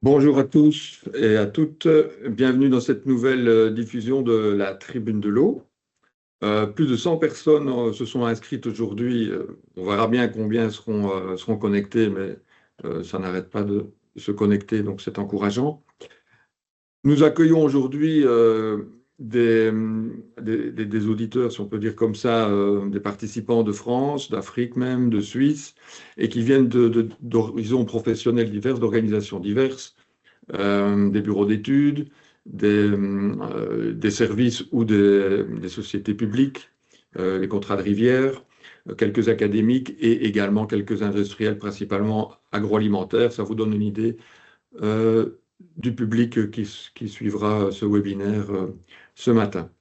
Bonjour à tous et à toutes, bienvenue dans cette nouvelle diffusion de la Tribune de l'eau. Plus de 100 personnes se sont inscrites aujourd'hui. On verra bien combien seront connectés, mais ça n'arrête pas de se connecter, donc c'est encourageant. Nous accueillons aujourd'hui des auditeurs, si on peut dire comme ça, des participants de France, d'Afrique même, de Suisse, et qui viennent d'horizons professionnels divers, d'organisations diverses, des bureaux d'études, des services ou des sociétés publiques, les contrats de rivière, quelques académiques et également quelques industriels, principalement agroalimentaires. Ça vous donne une idée du public qui suivra ce webinaire ce matin.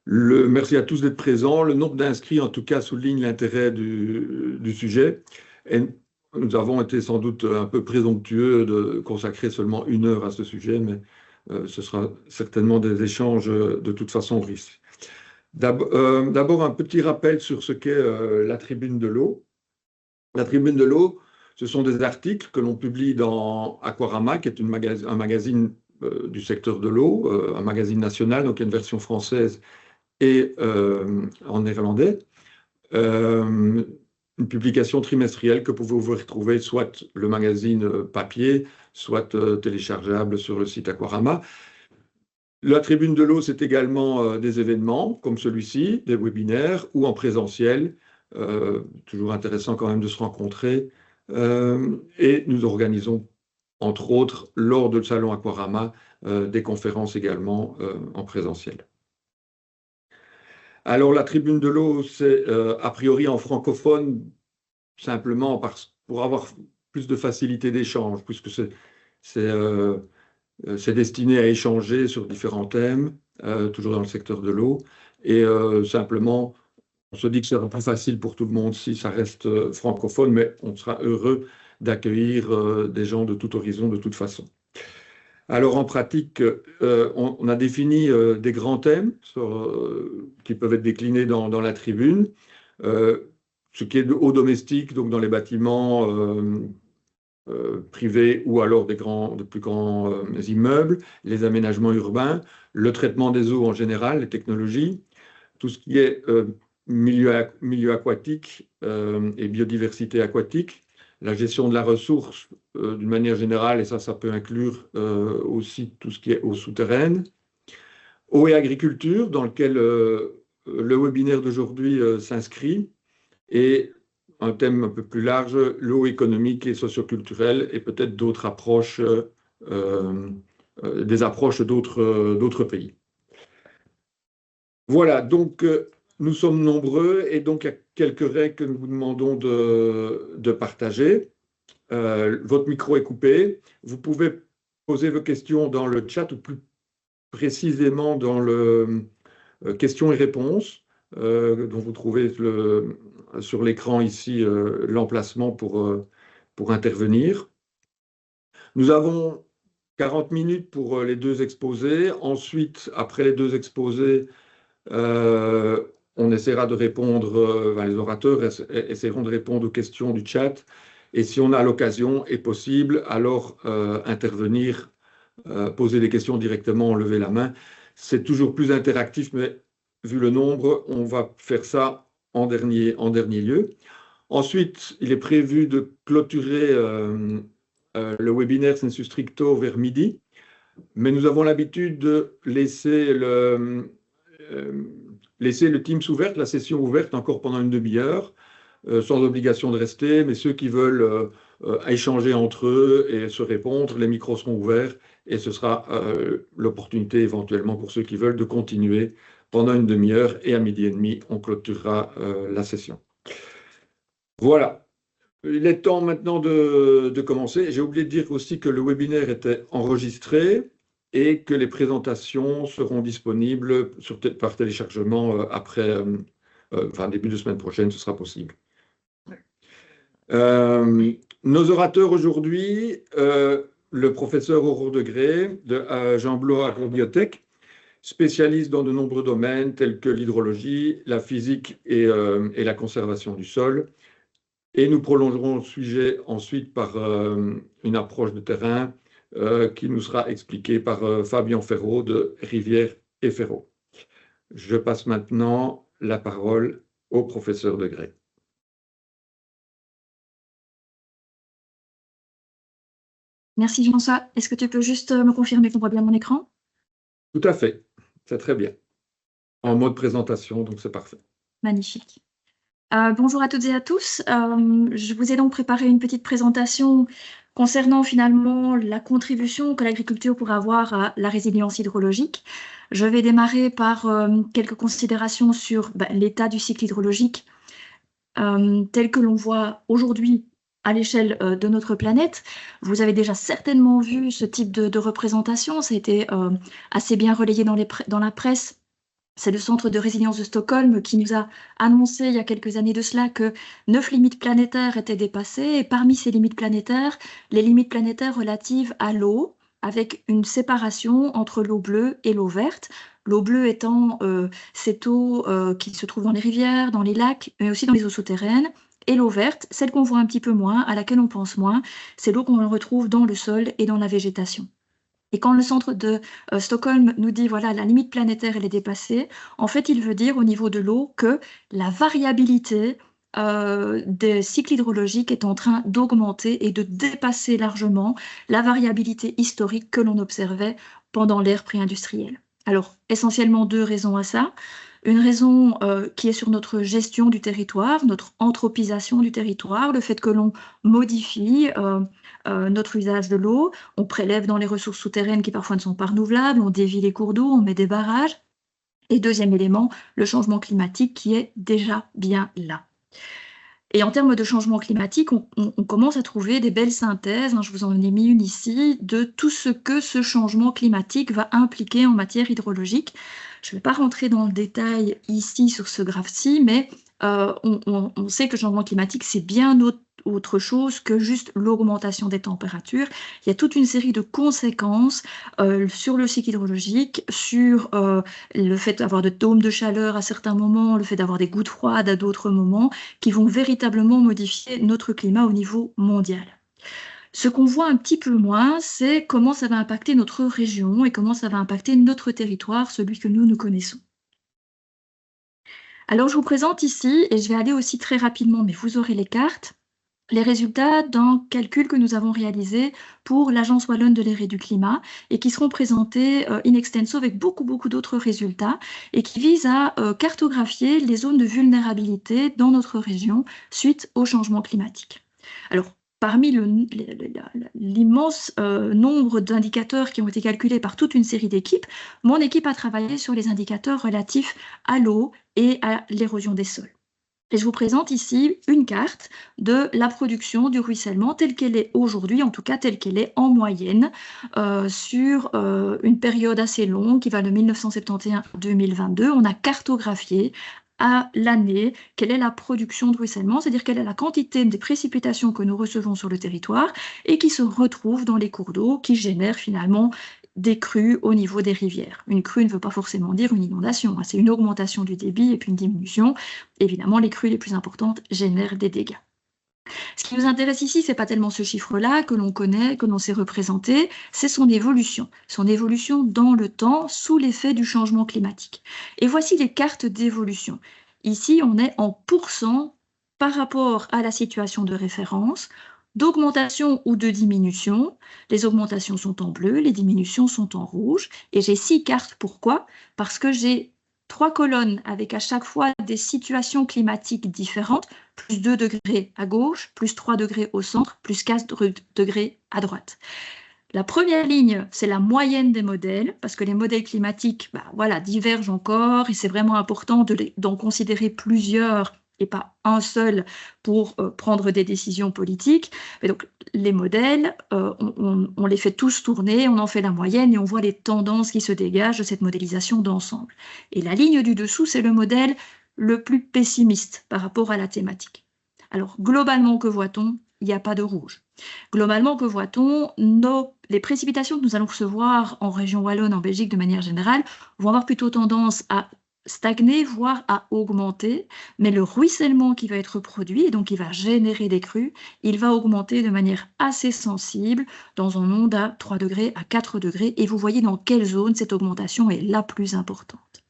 Merci à tous d'être présents. Le nombre d'inscrits, en tout cas, souligne l'intérêt du sujet. Et nous avons été sans doute un peu présomptueux de consacrer seulement 1 heure à ce sujet, mais ce sera certainement des échanges de toute façon riches. D'abord, un petit rappel sur ce qu'est la Tribune de l'eau. La Tribune de l'eau, ce sont des articles que l'on publie dans Aquarama, qui est un magazine du secteur de l'eau, un magazine national, donc il y a une version française et en néerlandais. Une publication trimestrielle que vous pouvez retrouver soit le magazine papier, soit téléchargeable sur le site Aquarama. La Tribune de l'eau, c'est également des événements comme celui-ci, des webinaires ou en présentiel. Toujours intéressant quand même de se rencontrer. Et nous organisons, entre autres, lors du salon Aquarama, des conférences également en présentiel. Alors, la Tribune de l'eau, c'est a priori en francophone, simplement pour avoir plus de facilité d'échange, puisque c'est destiné à échanger sur différents thèmes, toujours dans le secteur de l'eau, et simplement, on se dit que c'est plus facile pour tout le monde si ça reste francophone, mais on sera heureux d'accueillir des gens de tout horizon, de toute façon. Alors, en pratique, on a défini des grands thèmes qui peuvent être déclinés dans la tribune. Ce qui est de haut domestique, donc dans les bâtiments privés ou alors de plus grands immeubles, les aménagements urbains, le traitement des eaux en général, les technologies, tout ce qui est milieu aquatique et biodiversité aquatique, la gestion de la ressource d'une manière générale, et ça peut inclure aussi tout ce qui est eau souterraine, eau et agriculture, dans lequel le webinaire d'aujourd'hui s'inscrit, et un thème un peu plus large, l'eau économique et socioculturelle, et peut-être d'autres approches, des approches d'autres pays. Voilà, donc nous sommes nombreux, et donc il y a quelques règles que nous vous demandons de partager. Votre micro est coupé. Vous pouvez poser vos questions dans le chat, ou plus précisément dans le questions et réponses, dont vous trouvez sur l'écran ici l'emplacement pour intervenir. Nous avons 40 minutes pour les 2 exposés. Ensuite, après les 2 exposés, on essaiera de répondre, les orateurs essaieront de répondre aux questions du chat. Et si on a l'occasion et possible, alors intervenir, poser des questions directement, lever la main. C'est toujours plus interactif, mais vu le nombre, on va faire ça en dernier lieu. Ensuite, il est prévu de clôturer le webinaire sensu stricto vers midi, mais nous avons l'habitude de laisser le Teams ouvert, la session ouverte encore pendant une demi-heure, sans obligation de rester, mais ceux qui veulent échanger entre eux et se répondre, les micros seront ouverts et ce sera l'opportunité éventuellement pour ceux qui veulent de continuer pendant une demi-heure, et à 12h30, on clôturera la session. Voilà. Il est temps maintenant de commencer. J'ai oublié de dire aussi que le webinaire était enregistré et que les présentations seront disponibles par téléchargement après, début de semaine prochaine, ce sera possible. Nos orateurs aujourd'hui, le professeur Aurore Degré de Jean Blois Agrobiotech, spécialiste dans de nombreux domaines tels que l'hydrologie, la physique et la conservation du sol. Et nous prolongerons le sujet ensuite par une approche de terrain qui nous sera expliquée par Fabien Ferraud de Rivière et Ferraud. Je passe maintenant la parole au professeur Degré. Merci Jean-François. Est-ce que tu peux juste me confirmer qu'on voit bien mon écran? Tout à fait, c'est très bien. En mode présentation, donc c'est parfait. Magnifique. Bonjour à toutes et à tous. Je vous ai donc préparé une petite présentation concernant finalement la contribution que l'agriculture pourrait avoir à la résilience hydrologique. Je vais démarrer par quelques considérations sur l'état du cycle hydrologique tel que l'on voit aujourd'hui à l'échelle de notre planète. Vous avez déjà certainement vu ce type de représentation. Ça a été assez bien relayé dans la presse. C'est le Centre de résilience de Stockholm qui nous a annoncé il y a quelques années de cela que 9 limites planétaires étaient dépassées. Et parmi ces limites planétaires, les limites planétaires relatives à l'eau, avec une séparation entre l'eau bleue et l'eau verte. L'eau bleue étant cette eau qui se trouve dans les rivières, dans les lacs, mais aussi dans les eaux souterraines. Et l'eau verte, celle qu'on voit un petit peu moins, à laquelle on pense moins, c'est l'eau qu'on retrouve dans le sol et dans la végétation. Et quand le centre de Stockholm nous dit, voilà, la limite planétaire, elle est dépassée, en fait, il veut dire au niveau de l'eau que la variabilité des cycles hydrologiques est en train d'augmenter et de dépasser largement la variabilité historique que l'on observait pendant l'ère pré-industrielle. Alors, essentiellement 2 raisons à ça. Une raison qui est sur notre gestion du territoire, notre anthropisation du territoire, le fait que l'on modifie notre usage de l'eau, on prélève dans les ressources souterraines qui parfois ne sont pas renouvelables, on dévie les cours d'eau, on met des barrages. Et deuxième élément, le changement climatique qui est déjà bien là. Et en termes de changement climatique, on commence à trouver des belles synthèses, je vous en ai mis une ici, de tout ce que ce changement climatique va impliquer en matière hydrologique. Je ne vais pas rentrer dans le détail ici sur ce graphe-ci, mais on sait que le changement climatique, c'est bien autre chose que juste l'augmentation des températures. Il y a toute une série de conséquences sur le cycle hydrologique, sur le fait d'avoir de dômes de chaleur à certains moments, le fait d'avoir des gouttes froides à d'autres moments, qui vont véritablement modifier notre climat au niveau mondial. Ce qu'on voit un petit peu moins, c'est comment ça va impacter notre région et comment ça va impacter notre territoire, celui que nous connaissons. Alors, je vous présente ici, et je vais aller aussi très rapidement, mais vous aurez les cartes, les résultats d'un calcul que nous avons réalisé pour l'Agence wallonne de l'air et du climat et qui seront présentés in extenso avec beaucoup d'autres résultats et qui visent à cartographier les zones de vulnérabilité dans notre région suite au changement climatique. Alors, parmi l'immense nombre d'indicateurs qui ont été calculés par toute une série d'équipes, mon équipe a travaillé sur les indicateurs relatifs à l'eau et à l'érosion des sols. Et je vous présente ici une carte de la production du ruissellement telle qu'elle est aujourd'hui, en tout cas telle qu'elle est en moyenne, sur une période assez longue qui va de 1971 à 2022. On a cartographié à l'année quelle est la production de ruissellement, c'est-à-dire quelle est la quantité des précipitations que nous recevons sur le territoire et qui se retrouvent dans les cours d'eau qui génèrent finalement des crues au niveau des rivières. Une crue ne veut pas forcément dire une inondation, c'est une augmentation du débit et puis une diminution. Évidemment, les crues les plus importantes génèrent des dégâts. Ce qui nous intéresse ici, ce n'est pas tellement ce chiffre-là que l'on connaît, que l'on sait représenter, c'est son évolution dans le temps sous l'effet du changement climatique. Et voici les cartes d'évolution. Ici, on est en pourcent par rapport à la situation de référence, d'augmentation ou de diminution. Les augmentations sont en bleu, les diminutions sont en rouge. Et j'ai 6 cartes. Pourquoi? Parce que j'ai 3 colonnes avec à chaque fois des situations climatiques différentes, plus 2 degrés à gauche, plus 3 degrés au centre, plus 4 degrés à droite. La première ligne, c'est la moyenne des modèles, parce que les modèles climatiques divergent encore, et c'est vraiment important d'en considérer plusieurs et pas un seul pour prendre des décisions politiques. Mais donc, les modèles, on les fait tous tourner, on en fait la moyenne et on voit les tendances qui se dégagent de cette modélisation d'ensemble. Et la ligne du dessous, c'est le modèle le plus pessimiste par rapport à la thématique. Alors, globalement, que voit-on? Il n'y a pas de rouge. Globalement, que voit-on? Nos les précipitations que nous allons recevoir en région wallonne, en Belgique de manière générale, vont avoir plutôt tendance à stagner, voire à augmenter, mais le ruissellement qui va être produit, et donc qui va générer des crues, il va augmenter de manière assez sensible dans un onde à 3 degrés, à 4 degrés, et vous voyez dans quelle zone cette augmentation est la plus importante.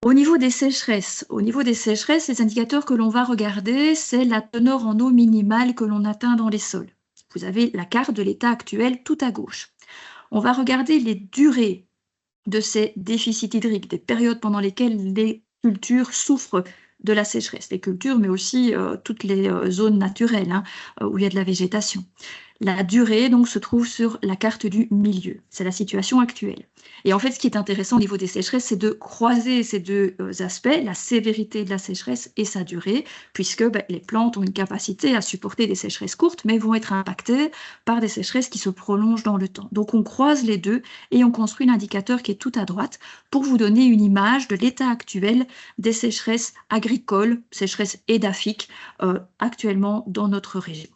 Au niveau des sécheresses, les indicateurs que l'on va regarder, c'est la teneur en eau minimale que l'on atteint dans les sols. Vous avez la carte de l'état actuel tout à gauche. On va regarder les durées de ces déficits hydriques, des périodes pendant lesquelles les cultures souffrent de la sécheresse. Les cultures, mais aussi toutes les zones naturelles où il y a de la végétation. La durée, donc, se trouve sur la carte du milieu. C'est la situation actuelle. Et en fait, ce qui est intéressant au niveau des sécheresses, c'est de croiser ces deux aspects, la sévérité de la sécheresse et sa durée, puisque les plantes ont une capacité à supporter des sécheresses courtes, mais vont être impactées par des sécheresses qui se prolongent dans le temps. Donc, on croise les deux et on construit l'indicateur qui est tout à droite pour vous donner une image de l'état actuel des sécheresses agricoles, sécheresses édaphiques, actuellement dans notre région.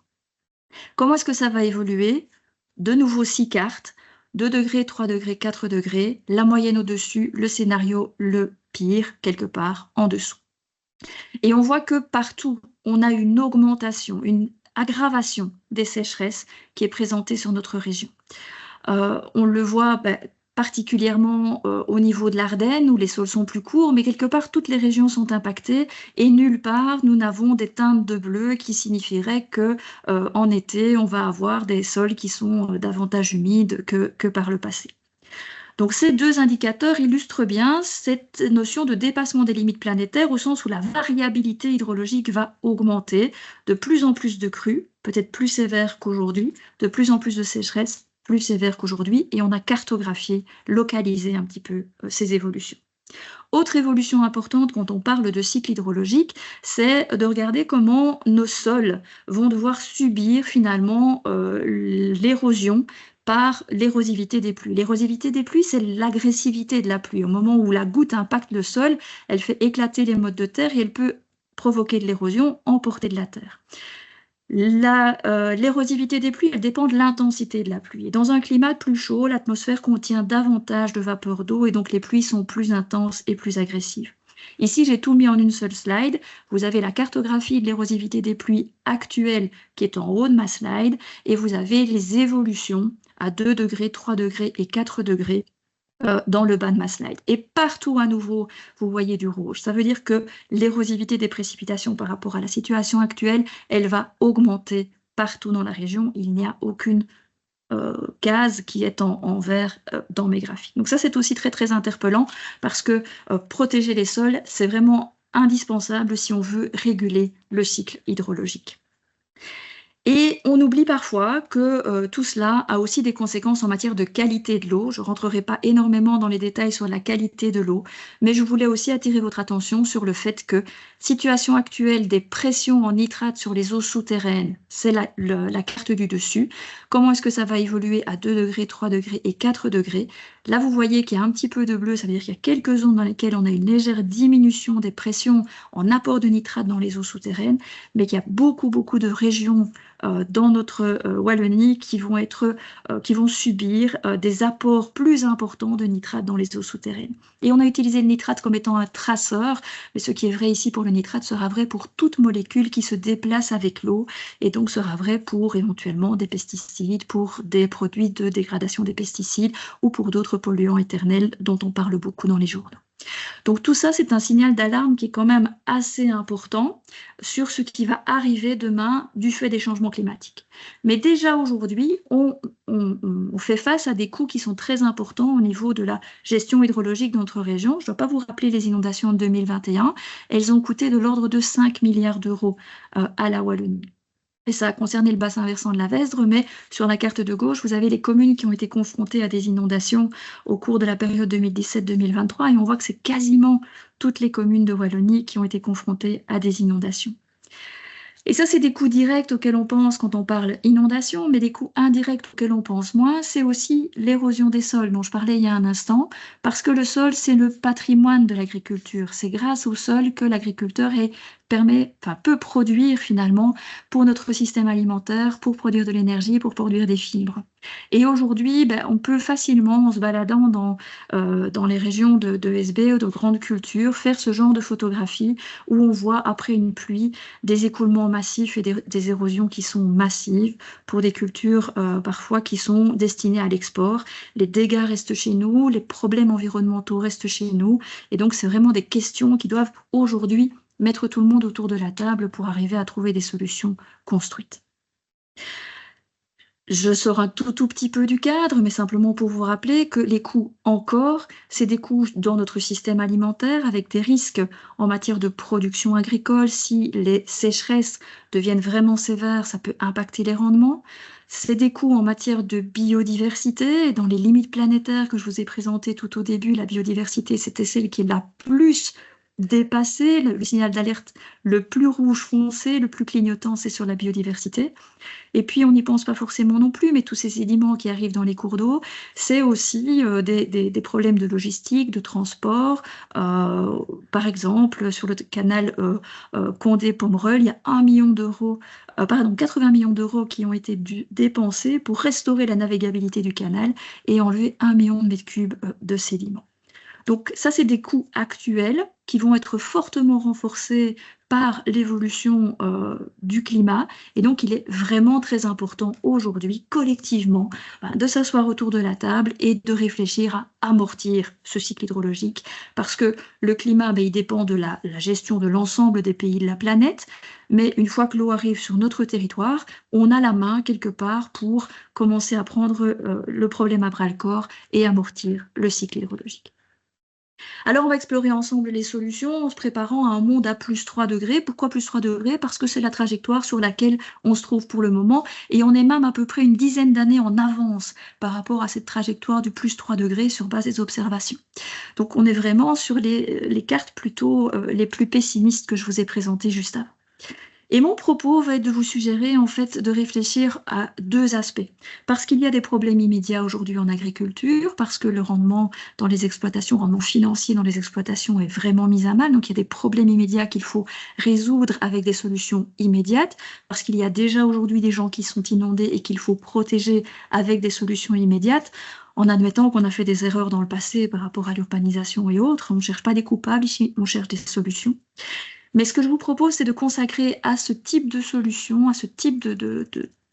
Comment est-ce que ça va évoluer? De nouveau 6 cartes, 2 degrés, 3 degrés, 4 degrés, la moyenne au-dessus, le scénario le pire, quelque part en dessous. Et on voit que partout, on a une augmentation, une aggravation des sécheresses qui est présentée sur notre région. On le voit particulièrement au niveau de l'Ardenne, où les sols sont plus courts, mais quelque part, toutes les régions sont impactées et nulle part, nous n'avons des teintes de bleu qui signifieraient qu'en été, on va avoir des sols qui sont davantage humides que par le passé. Donc ces deux indicateurs illustrent bien cette notion de dépassement des limites planétaires au sens où la variabilité hydrologique va augmenter, de plus en plus de crues, peut-être plus sévères qu'aujourd'hui, de plus en plus de sécheresses, plus sévères qu'aujourd'hui, et on a cartographié, localisé un petit peu ces évolutions. Autre évolution importante quand on parle de cycle hydrologique, c'est de regarder comment nos sols vont devoir subir finalement l'érosion par l'érosivité des pluies. L'érosivité des pluies, c'est l'agressivité de la pluie. Au moment où la goutte impacte le sol, elle fait éclater les mottes de terre et elle peut provoquer de l'érosion, emporter de la terre. L'érosivité des pluies, elle dépend de l'intensité de la pluie. Et dans un climat plus chaud, l'atmosphère contient davantage de vapeur d'eau et donc les pluies sont plus intenses et plus agressives. Ici, j'ai tout mis en une seule slide. Vous avez la cartographie de l'érosivité des pluies actuelle qui est en haut de ma slide et vous avez les évolutions à 2 degrés, 3 degrés et 4 degrés dans le bas de ma slide. Et partout à nouveau, vous voyez du rouge. Ça veut dire que l'érosivité des précipitations par rapport à la situation actuelle, elle va augmenter partout dans la région. Il n'y a aucune case qui est en vert dans mes graphiques. Donc ça, c'est aussi très, très interpellant parce que protéger les sols, c'est vraiment indispensable si on veut réguler le cycle hydrologique. Et on oublie parfois que tout cela a aussi des conséquences en matière de qualité de l'eau. Je ne rentrerai pas énormément dans les détails sur la qualité de l'eau, mais je voulais aussi attirer votre attention sur le fait que, situation actuelle des pressions en nitrate sur les eaux souterraines, c'est la carte du dessus. Comment est-ce que ça va évoluer à 2 degrés, 3 degrés et 4 degrés? Là, vous voyez qu'il y a un petit peu de bleu, ça veut dire qu'il y a quelques zones dans lesquelles on a une légère diminution des pressions en apport de nitrate dans les eaux souterraines, mais qu'il y a beaucoup, beaucoup de régions dans notre Wallonie qui vont subir des apports plus importants de nitrate dans les eaux souterraines. Et on a utilisé le nitrate comme étant un traceur, mais ce qui est vrai ici pour le nitrate sera vrai pour toute molécule qui se déplace avec l'eau, et donc sera vrai pour éventuellement des pesticides, pour des produits de dégradation des pesticides, ou pour d'autres polluants éternels dont on parle beaucoup dans les journaux. Donc tout ça, c'est un signal d'alarme qui est quand même assez important sur ce qui va arriver demain du fait des changements climatiques. Mais déjà aujourd'hui, on fait face à des coûts qui sont très importants au niveau de la gestion hydrologique de notre région. Je ne dois pas vous rappeler les inondations de 2021. Elles ont coûté de l'ordre de 5 milliards d'euros à la Wallonie. Et ça a concerné le bassin versant de la Vesdre, mais sur la carte de gauche, vous avez les communes qui ont été confrontées à des inondations au cours de la période 2017-2023, et on voit que c'est quasiment toutes les communes de Wallonie qui ont été confrontées à des inondations. Et ça, c'est des coûts directs auxquels on pense quand on parle inondation, mais des coûts indirects auxquels on pense moins, c'est aussi l'érosion des sols dont je parlais il y a un instant, parce que le sol, c'est le patrimoine de l'agriculture. C'est grâce au sol que l'agriculteur est peut produire finalement pour notre système alimentaire, pour produire de l'énergie, pour produire des fibres. Et aujourd'hui, on peut facilement, en se baladant dans les régions de SB ou de grandes cultures, faire ce genre de photographie où on voit après une pluie des écoulements massifs et des érosions qui sont massives pour des cultures parfois qui sont destinées à l'export. Les dégâts restent chez nous, les problèmes environnementaux restent chez nous. Et donc, c'est vraiment des questions qui doivent aujourd'hui mettre tout le monde autour de la table pour arriver à trouver des solutions construites. Je sors un tout petit peu du cadre, mais simplement pour vous rappeler que les coûts encore, c'est des coûts dans notre système alimentaire avec des risques en matière de production agricole. Si les sécheresses deviennent vraiment sévères, ça peut impacter les rendements. C'est des coûts en matière de biodiversité. Dans les limites planétaires que je vous ai présentées tout au début, la biodiversité, c'était celle qui est la plus dépassée. Le signal d'alerte le plus rouge foncé, le plus clignotant, c'est sur la biodiversité. Et puis, on n'y pense pas forcément non plus, mais tous ces sédiments qui arrivent dans les cours d'eau, c'est aussi des problèmes de logistique, de transport. Par exemple, sur le canal Condé-Pomerol, il y a 80 millions d'euros qui ont été dépensés pour restaurer la navigabilité du canal et enlever 1 million de mètres cubes de sédiments. Donc ça, c'est des coûts actuels qui vont être fortement renforcés par l'évolution du climat. Et donc, il est vraiment très important aujourd'hui, collectivement, de s'asseoir autour de la table et de réfléchir à amortir ce cycle hydrologique. Parce que le climat, il dépend de la gestion de l'ensemble des pays de la planète. Mais une fois que l'eau arrive sur notre territoire, on a la main quelque part pour commencer à prendre le problème à bras-le-corps et amortir le cycle hydrologique. Alors, on va explorer ensemble les solutions en se préparant à un monde à plus 3 degrés. Pourquoi plus 3 degrés? Parce que c'est la trajectoire sur laquelle on se trouve pour le moment. Et on est même à peu près une dizaine d'années en avance par rapport à cette trajectoire du plus 3 degrés sur base des observations. Donc, on est vraiment sur les cartes plutôt les plus pessimistes que je vous ai présentées juste avant. Et mon propos va être de vous suggérer en fait de réfléchir à deux aspects. Parce qu'il y a des problèmes immédiats aujourd'hui en agriculture, parce que le rendement dans les exploitations, le rendement financier dans les exploitations est vraiment mis à mal. Donc il y a des problèmes immédiats qu'il faut résoudre avec des solutions immédiates, parce qu'il y a déjà aujourd'hui des gens qui sont inondés et qu'il faut protéger avec des solutions immédiates. En admettant qu'on a fait des erreurs dans le passé par rapport à l'urbanisation et autres, on ne cherche pas des coupables ici, on cherche des solutions. Mais ce que je vous propose, c'est de consacrer à ce type de solution, à ce type de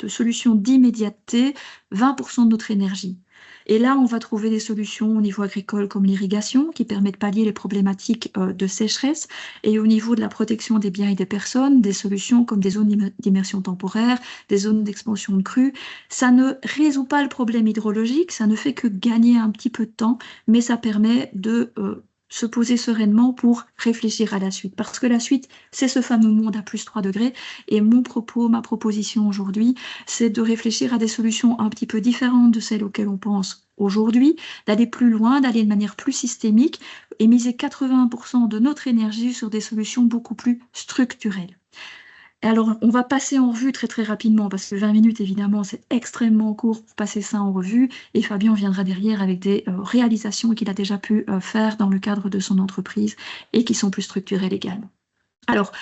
solution d'immédiateté, 20% de notre énergie. Et là, on va trouver des solutions au niveau agricole comme l'irrigation, qui permet de pallier les problématiques de sécheresse, et au niveau de la protection des biens et des personnes, des solutions comme des zones d'immersion temporaire, des zones d'expansion de crues. Ça ne résout pas le problème hydrologique, ça ne fait que gagner un petit peu de temps, mais ça permet de se poser sereinement pour réfléchir à la suite. Parce que la suite, c'est ce fameux monde à plus 3 degrés. Et mon propos, ma proposition aujourd'hui, c'est de réfléchir à des solutions un petit peu différentes de celles auxquelles on pense aujourd'hui, d'aller plus loin, d'aller de manière plus systémique et miser 80% de notre énergie sur des solutions beaucoup plus structurelles. Alors, on va passer en revue très rapidement, parce que 20 minutes, évidemment, c'est extrêmement court pour passer ça en revue, et Fabien viendra derrière avec des réalisations qu'il a déjà pu faire dans le cadre de son entreprise, et qui sont plus structurelles également. Alors,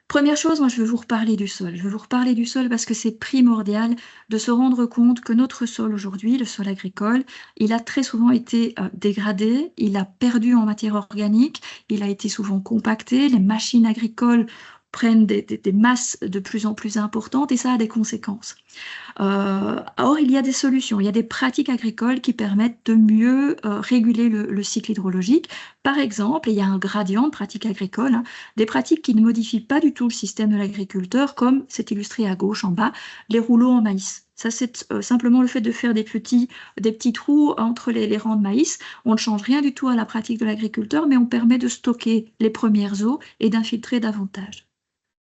première chose, moi, je veux vous reparler du sol. Je veux vous reparler du sol parce que c'est primordial de se rendre compte que notre sol aujourd'hui, le sol agricole, il a très souvent été dégradé, il a perdu en matière organique, il a été souvent compacté, les machines agricoles prennent des masses de plus en plus importantes et ça a des conséquences. Or, il y a des solutions, il y a des pratiques agricoles qui permettent de mieux réguler le cycle hydrologique. Par exemple, il y a un gradient de pratiques agricoles, des pratiques qui ne modifient pas du tout le système de l'agriculteur, comme c'est illustré à gauche en bas, les rouleaux en maïs. Ça, c'est simplement le fait de faire des petits trous entre les rangs de maïs. On ne change rien du tout à la pratique de l'agriculteur, mais on permet de stocker les premières eaux et d'infiltrer davantage.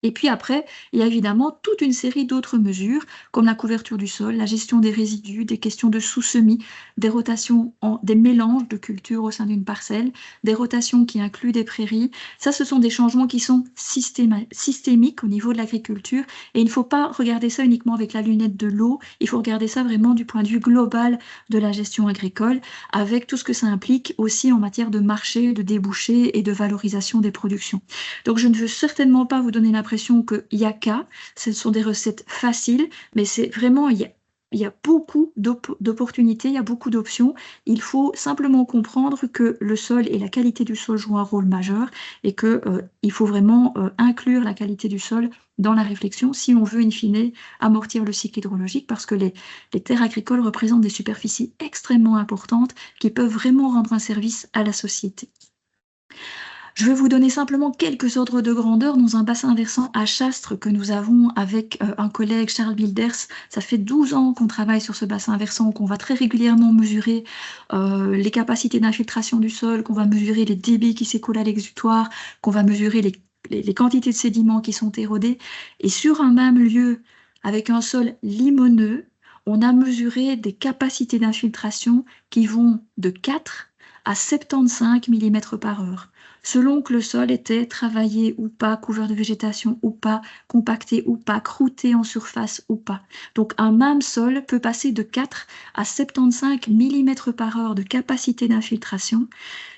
Et puis après, il y a évidemment toute une série d'autres mesures, comme la couverture du sol, la gestion des résidus, des questions de sous-semis, des rotations, des mélanges de cultures au sein d'une parcelle, des rotations qui incluent des prairies. Ça, ce sont des changements qui sont systémiques au niveau de l'agriculture. Et il ne faut pas regarder ça uniquement avec la lunette de l'eau, il faut regarder ça vraiment du point de vue global de la gestion agricole, avec tout ce que ça implique aussi en matière de marché, de débouchés et de valorisation des productions. Donc je ne veux certainement pas vous donner l'impression qu'il n'y a qu'à, ce sont des recettes faciles, mais c'est vraiment, il y a beaucoup d'opportunités, il y a beaucoup d'options. Il faut simplement comprendre que le sol et la qualité du sol jouent un rôle majeur et qu'il faut vraiment inclure la qualité du sol dans la réflexion si on veut, in fine, amortir le cycle hydrologique, parce que les terres agricoles représentent des superficies extrêmement importantes qui peuvent vraiment rendre un service à la société. Je vais vous donner simplement quelques ordres de grandeur dans un bassin versant à Chastres que nous avons avec un collègue, Charles Wilders. Ça fait 12 ans qu'on travaille sur ce bassin versant, qu'on va très régulièrement mesurer les capacités d'infiltration du sol, qu'on va mesurer les débits qui s'écoulent à l'exutoire, qu'on va mesurer les quantités de sédiments qui sont érodés. Et sur un même lieu, avec un sol limoneux, on a mesuré des capacités d'infiltration qui vont de 4 à 75 mm par heure, selon que le sol était travaillé ou pas, couvert de végétation ou pas, compacté ou pas, croûté en surface ou pas. Donc un même sol peut passer de 4 à 75 mm par heure de capacité d'infiltration.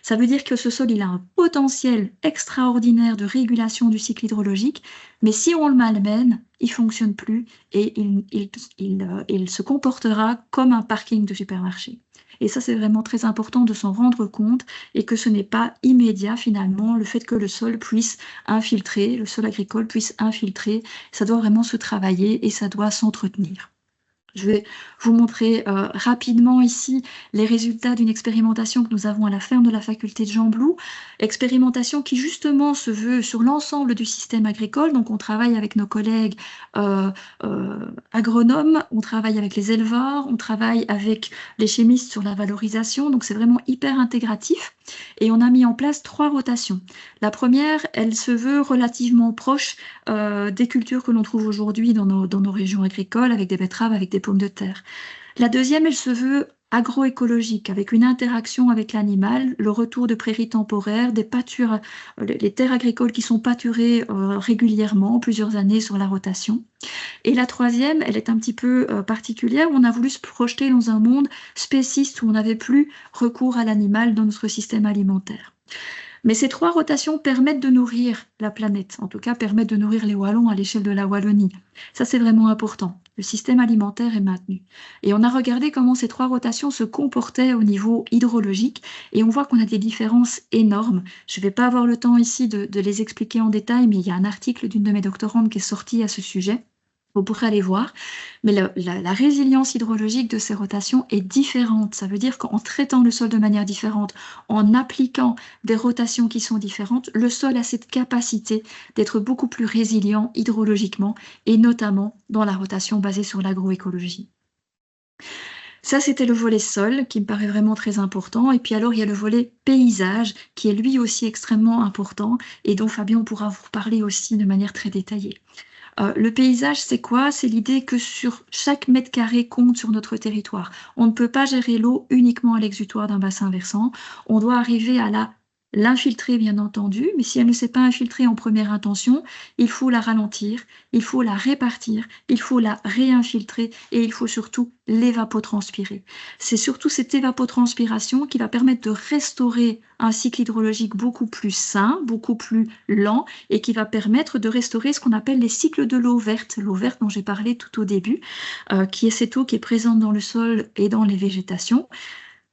Ça veut dire que ce sol, il a un potentiel extraordinaire de régulation du cycle hydrologique, mais si on le malmène, il ne fonctionne plus et il se comportera comme un parking de supermarché. Et ça, c'est vraiment très important de s'en rendre compte et que ce n'est pas immédiat finalement, le fait que le sol puisse infiltrer, le sol agricole puisse infiltrer, ça doit vraiment se travailler et ça doit s'entretenir. Je vais vous montrer rapidement ici les résultats d'une expérimentation que nous avons à la ferme de la faculté de Gembloux. Expérimentation qui justement se veut sur l'ensemble du système agricole. Donc on travaille avec nos collègues agronomes, on travaille avec les éleveurs, on travaille avec les chimistes sur la valorisation. Donc c'est vraiment hyper intégratif. Et on a mis en place 3 rotations. La première, elle se veut relativement proche des cultures que l'on trouve aujourd'hui dans nos régions agricoles, avec des betteraves, avec des pommes de terre. La deuxième, elle se veut agroécologique, avec une interaction avec l'animal, le retour de prairies temporaires, des pâtures, les terres agricoles qui sont pâturées régulièrement, plusieurs années sur la rotation. Et la troisième, elle est un petit peu particulière, on a voulu se projeter dans un monde spéciste où on n'avait plus recours à l'animal dans notre système alimentaire. Mais ces 3 rotations permettent de nourrir la planète, en tout cas permettent de nourrir les Wallons à l'échelle de la Wallonie. Ça, c'est vraiment important. Le système alimentaire est maintenu. Et on a regardé comment ces 3 rotations se comportaient au niveau hydrologique et on voit qu'on a des différences énormes. Je ne vais pas avoir le temps ici de les expliquer en détail, mais il y a un article d'une de mes doctorantes qui est sorti à ce sujet. Vous pourrez aller voir, mais la résilience hydrologique de ces rotations est différente. Ça veut dire qu'en traitant le sol de manière différente, en appliquant des rotations qui sont différentes, le sol a cette capacité d'être beaucoup plus résilient hydrologiquement, et notamment dans la rotation basée sur l'agroécologie. Ça, c'était le volet sol, qui me paraît vraiment très important. Et puis alors, il y a le volet paysage, qui est lui aussi extrêmement important, et dont Fabien pourra vous parler aussi de manière très détaillée. Le paysage, c'est quoi? C'est l'idée que sur chaque mètre carré compte sur notre territoire. On ne peut pas gérer l'eau uniquement à l'exutoire d'un bassin versant. On doit arriver à l'infiltrer, bien entendu, mais si elle ne s'est pas infiltrée en première intention, il faut la ralentir, il faut la répartir, il faut la réinfiltrer et il faut surtout l'évapotranspirer. C'est surtout cette évapotranspiration qui va permettre de restaurer un cycle hydrologique beaucoup plus sain, beaucoup plus lent et qui va permettre de restaurer ce qu'on appelle les cycles de l'eau verte dont j'ai parlé tout au début, qui est cette eau qui est présente dans le sol et dans les végétations.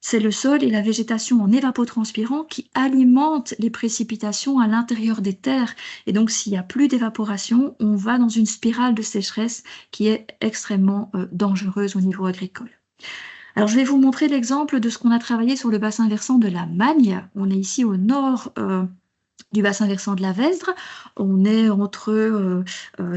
C'est le sol et la végétation en évapotranspirant qui alimentent les précipitations à l'intérieur des terres. Et donc, s'il n'y a plus d'évaporation, on va dans une spirale de sécheresse qui est extrêmement dangereuse au niveau agricole. Alors, je vais vous montrer l'exemple de ce qu'on a travaillé sur le bassin versant de la Magne. On est ici au nord du bassin versant de la Vesdre. On est entre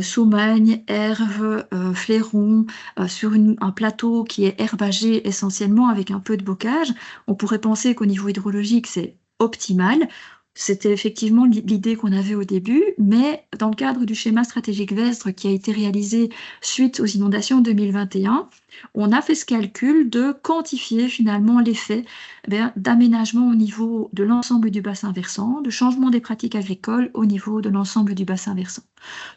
Soumagne, Herve, Fléron, sur un plateau qui est herbagé essentiellement avec un peu de bocage. On pourrait penser qu'au niveau hydrologique, c'est optimal. C'était effectivement l'idée qu'on avait au début, mais dans le cadre du schéma stratégique VESDRE qui a été réalisé suite aux inondations 2021, on a fait ce calcul de quantifier finalement l'effet d'aménagement au niveau de l'ensemble du bassin versant, de changement des pratiques agricoles au niveau de l'ensemble du bassin versant.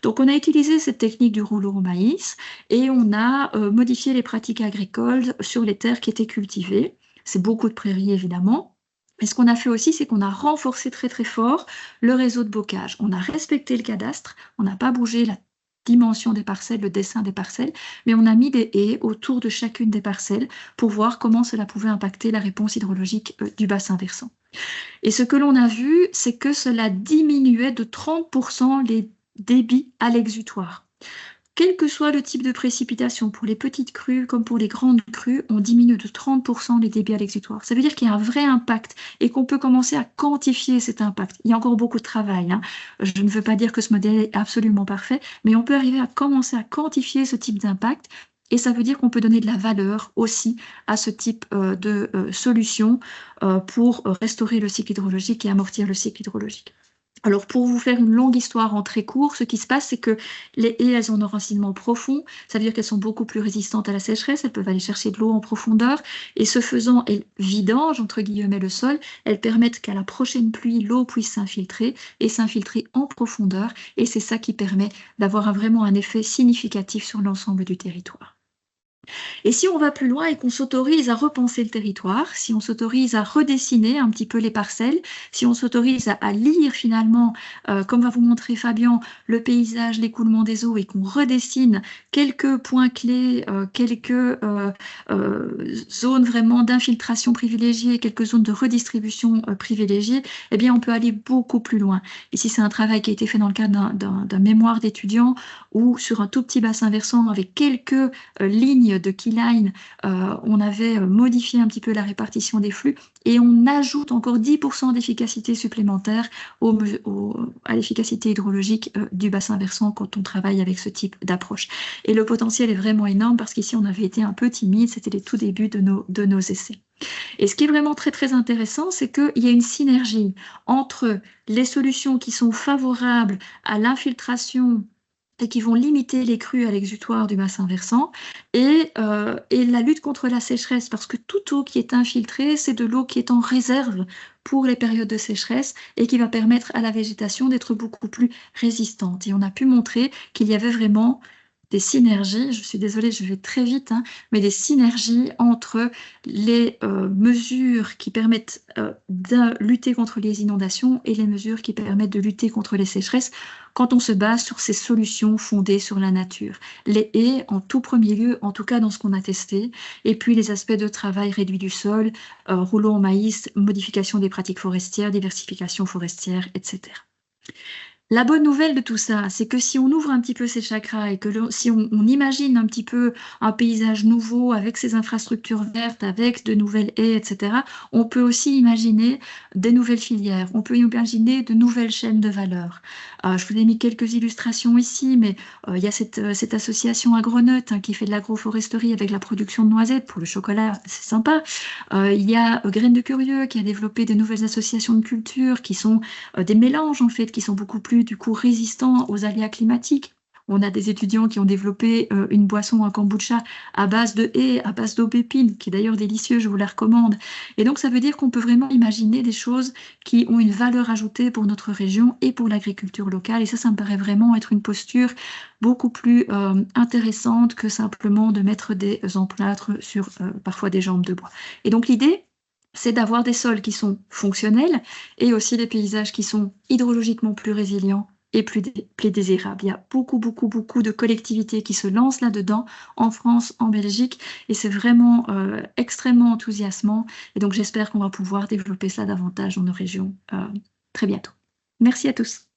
Donc on a utilisé cette technique du rouleau au maïs et on a modifié les pratiques agricoles sur les terres qui étaient cultivées. C'est beaucoup de prairies évidemment. Et ce qu'on a fait aussi, c'est qu'on a renforcé très très fort le réseau de bocage. On a respecté le cadastre, on n'a pas bougé la dimension des parcelles, le dessin des parcelles, mais on a mis des haies autour de chacune des parcelles pour voir comment cela pouvait impacter la réponse hydrologique du bassin versant. Et ce que l'on a vu, c'est que cela diminuait de 30% les débits à l'exutoire. Quel que soit le type de précipitation, pour les petites crues comme pour les grandes crues, on diminue de 30% les débits à l'exutoire. Ça veut dire qu'il y a un vrai impact et qu'on peut commencer à quantifier cet impact. Il y a encore beaucoup de travail, hein. Je ne veux pas dire que ce modèle est absolument parfait, mais on peut arriver à commencer à quantifier ce type d'impact. Et ça veut dire qu'on peut donner de la valeur aussi à ce type de solution pour restaurer le cycle hydrologique et amortir le cycle hydrologique. Alors, pour vous faire une longue histoire en très court, ce qui se passe, c'est que les haies, elles ont un enracinement profond. Ça veut dire qu'elles sont beaucoup plus résistantes à la sécheresse. Elles peuvent aller chercher de l'eau en profondeur. Et ce faisant, elles vidangent, entre guillemets, le sol. Elles permettent qu'à la prochaine pluie, l'eau puisse s'infiltrer et s'infiltrer en profondeur. Et c'est ça qui permet d'avoir vraiment un effet significatif sur l'ensemble du territoire. Et si on va plus loin et qu'on s'autorise à repenser le territoire, si on s'autorise à redessiner un petit peu les parcelles, si on s'autorise à lire finalement, comme va vous montrer Fabien, le paysage, l'écoulement des eaux et qu'on redessine quelques points clés, quelques zones vraiment d'infiltration privilégiée, quelques zones de redistribution privilégiée, eh bien on peut aller beaucoup plus loin. Ici c'est un travail qui a été fait dans le cadre d'un mémoire d'étudiant ou sur un tout petit bassin versant avec quelques lignes de keyline, on avait modifié un petit peu la répartition des flux et on ajoute encore 10% d'efficacité supplémentaire à l'efficacité hydrologique du bassin versant quand on travaille avec ce type d'approche. Et le potentiel est vraiment énorme parce qu'ici on avait été un peu timide, c'était les tout débuts de nos essais. Et ce qui est vraiment très très intéressant, c'est qu'il y a une synergie entre les solutions qui sont favorables à l'infiltration et qui vont limiter les crues à l'exutoire du bassin versant, et la lutte contre la sécheresse, parce que toute eau qui est infiltrée, c'est de l'eau qui est en réserve pour les périodes de sécheresse et qui va permettre à la végétation d'être beaucoup plus résistante. Et on a pu montrer qu'il y avait vraiment des synergies, je suis désolée, je vais très vite, hein, mais des synergies entre les mesures qui permettent de lutter contre les inondations et les mesures qui permettent de lutter contre les sécheresses quand on se base sur ces solutions fondées sur la nature. Les haies, en tout premier lieu, en tout cas dans ce qu'on a testé, et puis les aspects de travail réduit du sol, rouleau en maïs, modification des pratiques forestières, diversification forestière, etc. La bonne nouvelle de tout ça, c'est que si on ouvre un petit peu ces chakras et que si on imagine un petit peu un paysage nouveau avec ces infrastructures vertes, avec de nouvelles haies, etc., on peut aussi imaginer des nouvelles filières, on peut imaginer de nouvelles chaînes de valeur. Je vous ai mis quelques illustrations ici, mais il y a cette association Agronut qui fait de l'agroforesterie avec la production de noisettes pour le chocolat, c'est sympa. Il y a Graines de Curieux qui a développé des nouvelles associations de culture qui sont des mélanges en fait, qui sont beaucoup plus du coup résistants aux aléas climatiques. On a des étudiants qui ont développé une boisson, un kombucha à base de haies, à base d'aubépine, qui est d'ailleurs délicieux, je vous la recommande. Et donc ça veut dire qu'on peut vraiment imaginer des choses qui ont une valeur ajoutée pour notre région et pour l'agriculture locale. Et ça me paraît vraiment être une posture beaucoup plus intéressante que simplement de mettre des emplâtres sur parfois des jambes de bois. Et donc l'idée, c'est d'avoir des sols qui sont fonctionnels et aussi des paysages qui sont hydrologiquement plus résilients et plus désirables. Il y a beaucoup de collectivités qui se lancent là-dedans, en France, en Belgique, et c'est vraiment extrêmement enthousiasmant. Et donc j'espère qu'on va pouvoir développer cela davantage dans nos régions très bientôt. Merci à tous.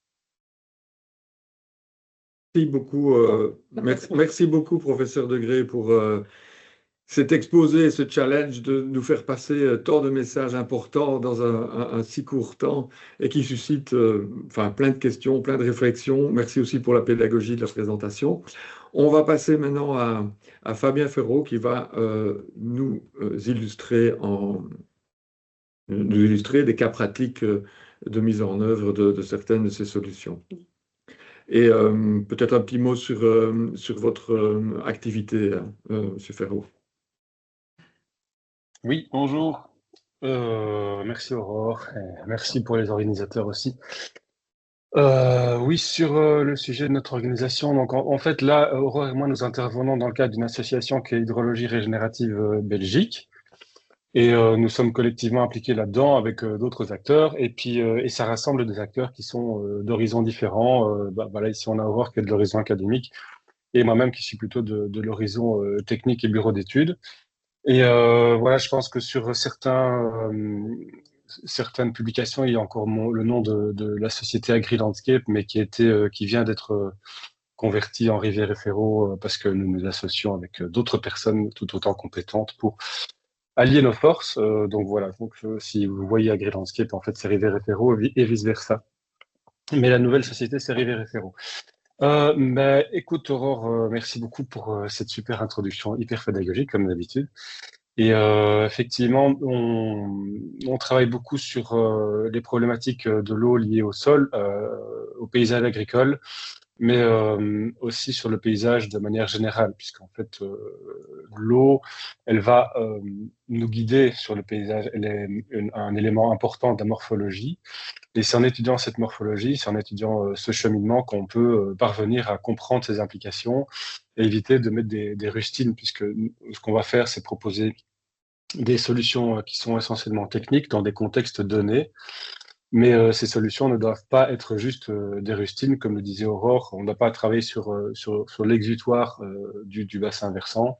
Merci beaucoup, professeur Degré, pour cet exposé, ce challenge de nous faire passer tant de messages importants dans un si court temps et qui suscite plein de questions, plein de réflexions. Merci aussi pour la pédagogie de la présentation. On va passer maintenant à Fabien Ferraud qui va nous illustrer des cas pratiques de mise en œuvre de certaines de ces solutions. Et peut-être un petit mot sur votre activité, M. Ferraud. Oui, bonjour. Merci Aurore, et merci pour les organisateurs aussi. Oui, sur le sujet de notre organisation, donc en fait là, Aurore et moi, nous intervenons dans le cadre d'une association qui est Hydrologie Régénérative Belgique, et nous sommes collectivement impliqués là-dedans avec d'autres acteurs, et puis et ça rassemble des acteurs qui sont d'horizons différents. Voilà, ici on a Aurore qui est de l'horizon académique, et moi-même qui suis plutôt de l'horizon technique et bureau d'études. Et voilà, je pense que sur certaines publications, il y a encore le nom de la société AgriLandscape, mais qui vient d'être convertie en Rivière et Ferraud parce que nous nous associons avec d'autres personnes tout autant compétentes pour allier nos forces. Donc voilà, donc, si vous voyez AgriLandscape, en fait, c'est Rivière et Ferraud et vice-versa. Mais la nouvelle société, c'est Rivière et Ferraud. Écoute, Aurore, merci beaucoup pour cette super introduction hyper pédagogique, comme d'habitude. Et effectivement, on travaille beaucoup sur les problématiques de l'eau liées au sol, au paysage agricole, mais aussi sur le paysage de manière générale, puisqu'en fait, l'eau, elle va nous guider sur le paysage. Elle est un élément important de la morphologie. Et c'est en étudiant cette morphologie, c'est en étudiant ce cheminement qu'on peut parvenir à comprendre ses implications et éviter de mettre des rustines, puisque ce qu'on va faire, c'est proposer des solutions qui sont essentiellement techniques dans des contextes donnés. Mais ces solutions ne doivent pas être juste des rustines, comme le disait Aurore. On ne doit pas travailler sur l'exutoire du bassin versant,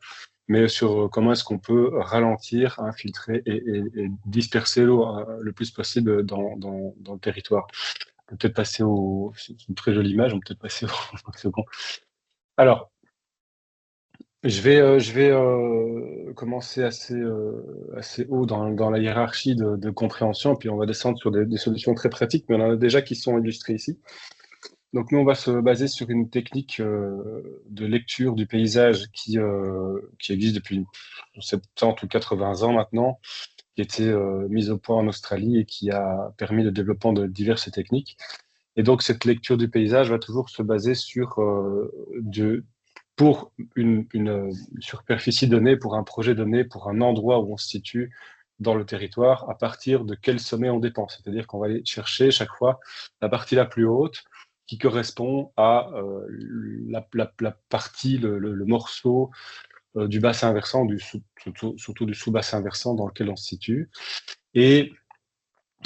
mais sur comment est-ce qu'on peut ralentir, infiltrer et disperser l'eau le plus possible dans le territoire. On peut peut-être passer c'est une très jolie image, on peut peut-être passer au second. Alors, je vais commencer assez haut dans la hiérarchie de compréhension, puis on va descendre sur des solutions très pratiques, mais on en a déjà qui sont illustrées ici. Donc nous, on va se baser sur une technique de lecture du paysage qui existe depuis 70 ou 80 ans maintenant, qui a été mise au point en Australie et qui a permis le développement de diverses techniques. Et donc cette lecture du paysage va toujours se baser pour une superficie donnée, pour un projet donné, pour un endroit où on se situe dans le territoire, à partir de quel sommet on dépend. C'est-à-dire qu'on va aller chercher chaque fois la partie la plus haute qui correspond à la partie, le morceau du bassin versant, surtout du sous-bassin versant dans lequel on se situe. Et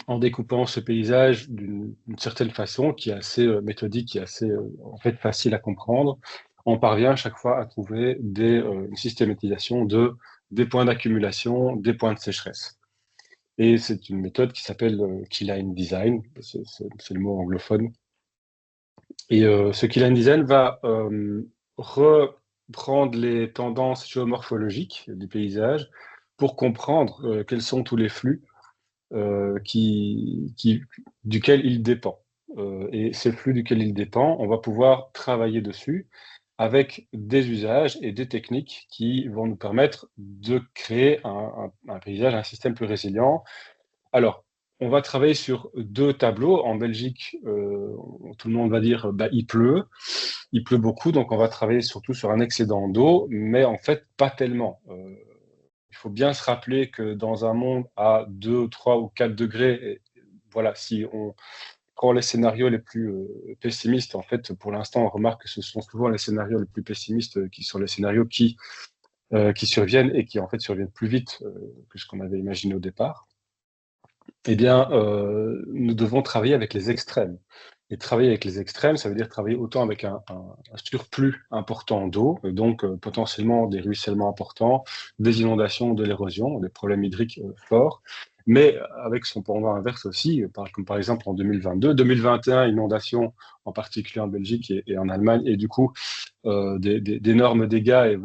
en découpant ce paysage d'une certaine façon, qui est assez méthodique, qui est assez en fait facile à comprendre, on parvient à chaque fois à trouver une systématisation des points d'accumulation, des points de sécheresse. Et c'est une méthode qui s'appelle Keyline Design, c'est le mot anglophone. Et ce Keyline Design va reprendre les tendances géomorphologiques du paysage pour comprendre quels sont tous les flux duquel il dépend. Et ces flux duquel il dépend, on va pouvoir travailler dessus avec des usages et des techniques qui vont nous permettre de créer un paysage, un système plus résilient. Alors, on va travailler sur deux tableaux. En Belgique, tout le monde va dire il pleut beaucoup, donc on va travailler surtout sur un excédent d'eau, mais en fait, pas tellement. Il faut bien se rappeler que dans un monde à 2, 3 ou 4 degrés, et voilà, si on prend les scénarios les plus pessimistes, en fait, pour l'instant, on remarque que ce sont souvent les scénarios les plus pessimistes qui sont les scénarios qui surviennent et qui, en fait, surviennent plus vite que ce qu'on avait imaginé au départ. Eh bien, nous devons travailler avec les extrêmes. Et travailler avec les extrêmes, ça veut dire travailler autant avec un surplus important d'eau, donc potentiellement des ruissellements importants, des inondations, de l'érosion, des problèmes hydriques forts, mais avec son pendant inverse aussi, comme par exemple en 2022, 2021, inondations en particulier en Belgique et en Allemagne, et du coup d'énormes dégâts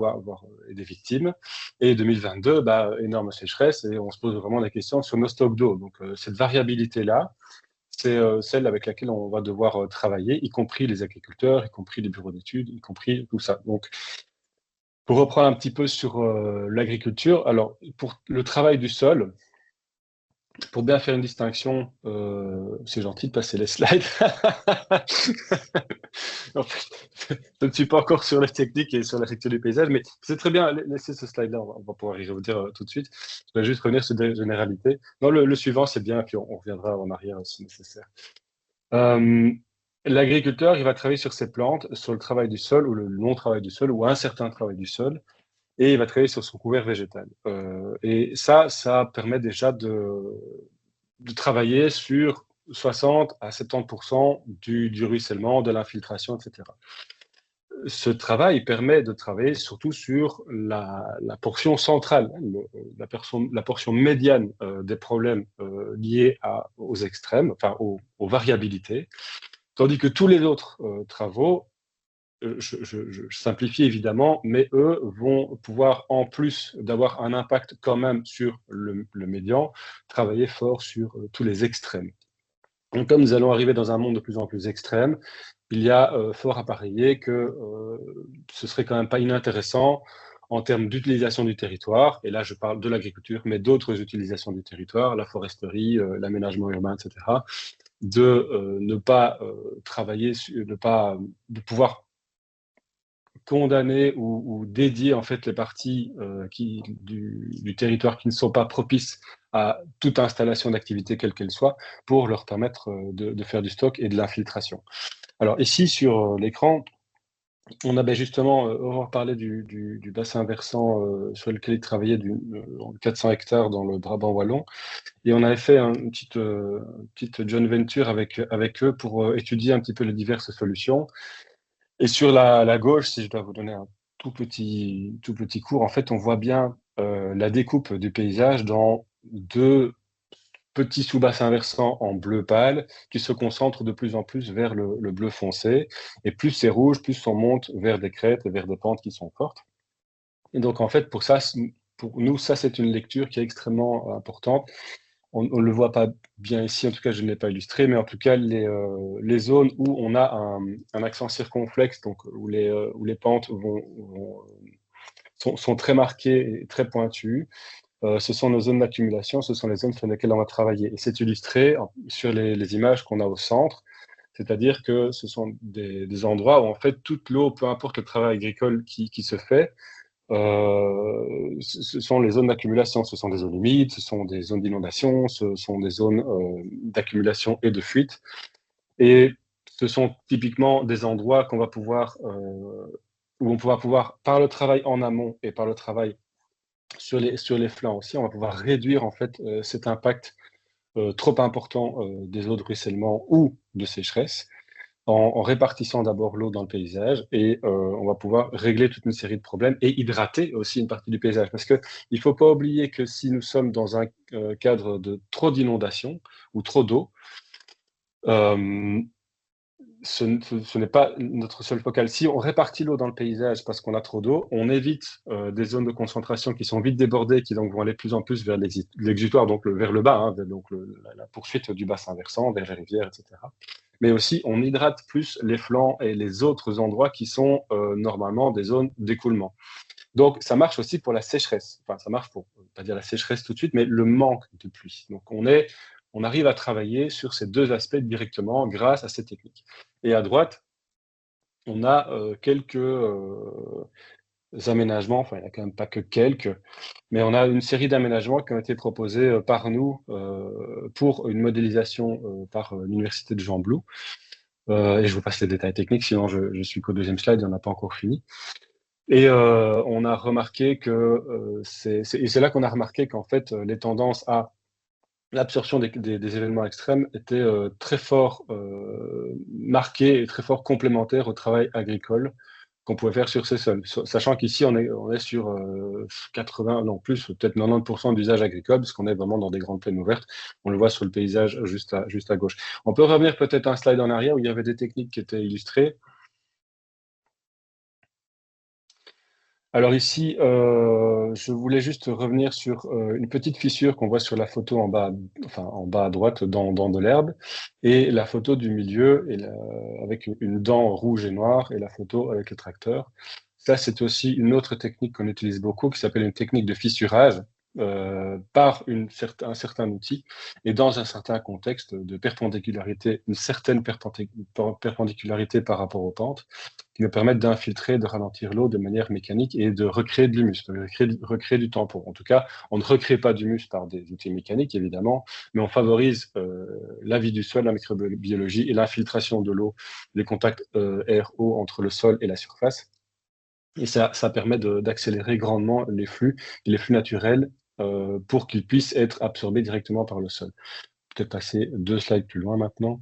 et des victimes. Et 2022, énorme sécheresse, et on se pose vraiment des questions sur nos stocks d'eau. Donc cette variabilité-là, c'est celle avec laquelle on va devoir travailler, y compris les agriculteurs, y compris les bureaux d'études, y compris tout ça. Donc, pour reprendre un petit peu sur l'agriculture, alors pour le travail du sol, pour bien faire une distinction, c'est gentil de passer les slides. En fait, je ne suis pas encore sur les techniques et sur la lecture du paysage, mais c'est très bien. Laissez ce slide-là, on va pouvoir y revenir tout de suite. Je vais juste revenir sur des généralités. Non, le suivant, c'est bien, puis on reviendra en arrière si nécessaire. L'agriculteur, il va travailler sur ses plantes, sur le travail du sol ou le non-travail du sol ou un certain travail du sol, et il va travailler sur son couvert végétal. Et ça permet déjà de travailler sur 60 à 70% du ruissellement, de l'infiltration, etc. Ce travail permet de travailler surtout sur la portion centrale, la portion médiane des problèmes liés aux extrêmes, enfin aux variabilités, tandis que tous les autres travaux, je simplifie évidemment, mais eux vont pouvoir, en plus d'avoir un impact quand même sur le médian, travailler fort sur tous les extrêmes. Donc, comme nous allons arriver dans un monde de plus en plus extrême, il y a fort à parier que ce serait quand même pas inintéressant en termes d'utilisation du territoire, et là je parle de l'agriculture, mais d'autres utilisations du territoire, la foresterie, l'aménagement urbain, etc., de ne pas travailler, de pouvoir condamner ou dédier en fait les parties du territoire qui ne sont pas propices à toute installation d'activité quelle qu'elle soit pour leur permettre de faire du stock et de l'infiltration. Alors ici sur l'écran, on avait justement, on va parler du bassin versant sur lequel il travaillait 400 hectares dans le Brabant wallon, et on avait fait une petite joint venture avec eux pour étudier un petit peu les diverses solutions. Et sur la gauche, si je dois vous donner un tout petit cours, en fait, on voit bien la découpe du paysage dans deux petits sous-bassins versants en bleu pâle qui se concentrent de plus en plus vers le bleu foncé. Et plus c'est rouge, plus on monte vers des crêtes et vers des pentes qui sont fortes. Et donc, en fait, pour nous, ça, c'est une lecture qui est extrêmement importante. On ne le voit pas bien ici, en tout cas je ne l'ai pas illustré, mais en tout cas les zones où on a un accent circonflexe, donc où les pentes sont très marquées et très pointues, ce sont nos zones d'accumulation, ce sont les zones sur lesquelles on va travailler. Et c'est illustré sur les images qu'on a au centre, c'est-à-dire que ce sont des endroits où en fait toute l'eau, peu importe le travail agricole qui se fait, ce sont les zones d'accumulation, ce sont des zones humides, ce sont des zones d'inondation, ce sont des zones d'accumulation et de fuite. Et ce sont typiquement des endroits où on va pouvoir, par le travail en amont et par le travail sur les flancs aussi, on va pouvoir réduire en fait cet impact trop important des eaux de ruissellement ou de sécheresse en répartissant d'abord l'eau dans le paysage, et on va pouvoir régler toute une série de problèmes et hydrater aussi une partie du paysage. Parce qu'il ne faut pas oublier que si nous sommes dans un cadre de trop d'inondation ou trop d'eau, ce n'est pas notre seul focal. Si on répartit l'eau dans le paysage parce qu'on a trop d'eau, on évite des zones de concentration qui sont vite débordées, qui donc vont aller de plus en plus vers l'exutoire, donc vers le bas, hein, donc la poursuite du bassin versant, vers les rivières, etc. Mais aussi, on hydrate plus les flancs et les autres endroits qui sont normalement des zones d'écoulement. Donc, ça marche aussi pour la sécheresse. Enfin, ça marche pour, pas dire la sécheresse tout de suite, mais le manque de pluie. Donc, on arrive à travailler sur ces deux aspects directement grâce à ces techniques. Et à droite, on a quelques aménagements, enfin il n'y a quand même pas que quelques, mais on a une série d'aménagements qui ont été proposés par nous pour une modélisation par l'Université de Jean Blou. Et je vous passe les détails techniques, sinon je suis qu'au deuxième slide, on n'a pas encore fini. Et on a remarqué que c'est là qu'on a remarqué qu'en fait les tendances à l'absorption des événements extrêmes étaient très fort marquées et très fort complémentaires au travail agricole qu'on pouvait faire sur ces sols. Sachant qu'ici, on est sur 80, non plus, peut-être 90% d'usage agricole, puisqu'on est vraiment dans des grandes plaines ouvertes. On le voit sur le paysage juste à gauche. On peut revenir peut-être un slide en arrière où il y avait des techniques qui étaient illustrées. Alors ici, je voulais juste revenir sur une petite fissure qu'on voit sur la photo en bas à droite dans de l'herbe, et la photo du milieu avec une dent rouge et noire, et la photo avec le tracteur. Ça, c'est aussi une autre technique qu'on utilise beaucoup, qui s'appelle une technique de fissurage. par un certain outil et dans un certain contexte de perpendicularisé, une certaine perpendicularité par rapport aux pentes, qui nous permettent d'infiltrer, de ralentir l'eau de manière mécanique et de recréer de l'humus, de recréer du tampon. En tout cas, on ne recrée pas d'humus par des outils mécaniques, évidemment, mais on favorise la vie du sol, la microbiologie et l'infiltration de l'eau, les contacts air-eau entre le sol et la surface. Et ça permet d'accélérer grandement les flux naturels pour qu'ils puissent être absorbés directement par le sol. Peut-être passer 2 slides plus loin maintenant.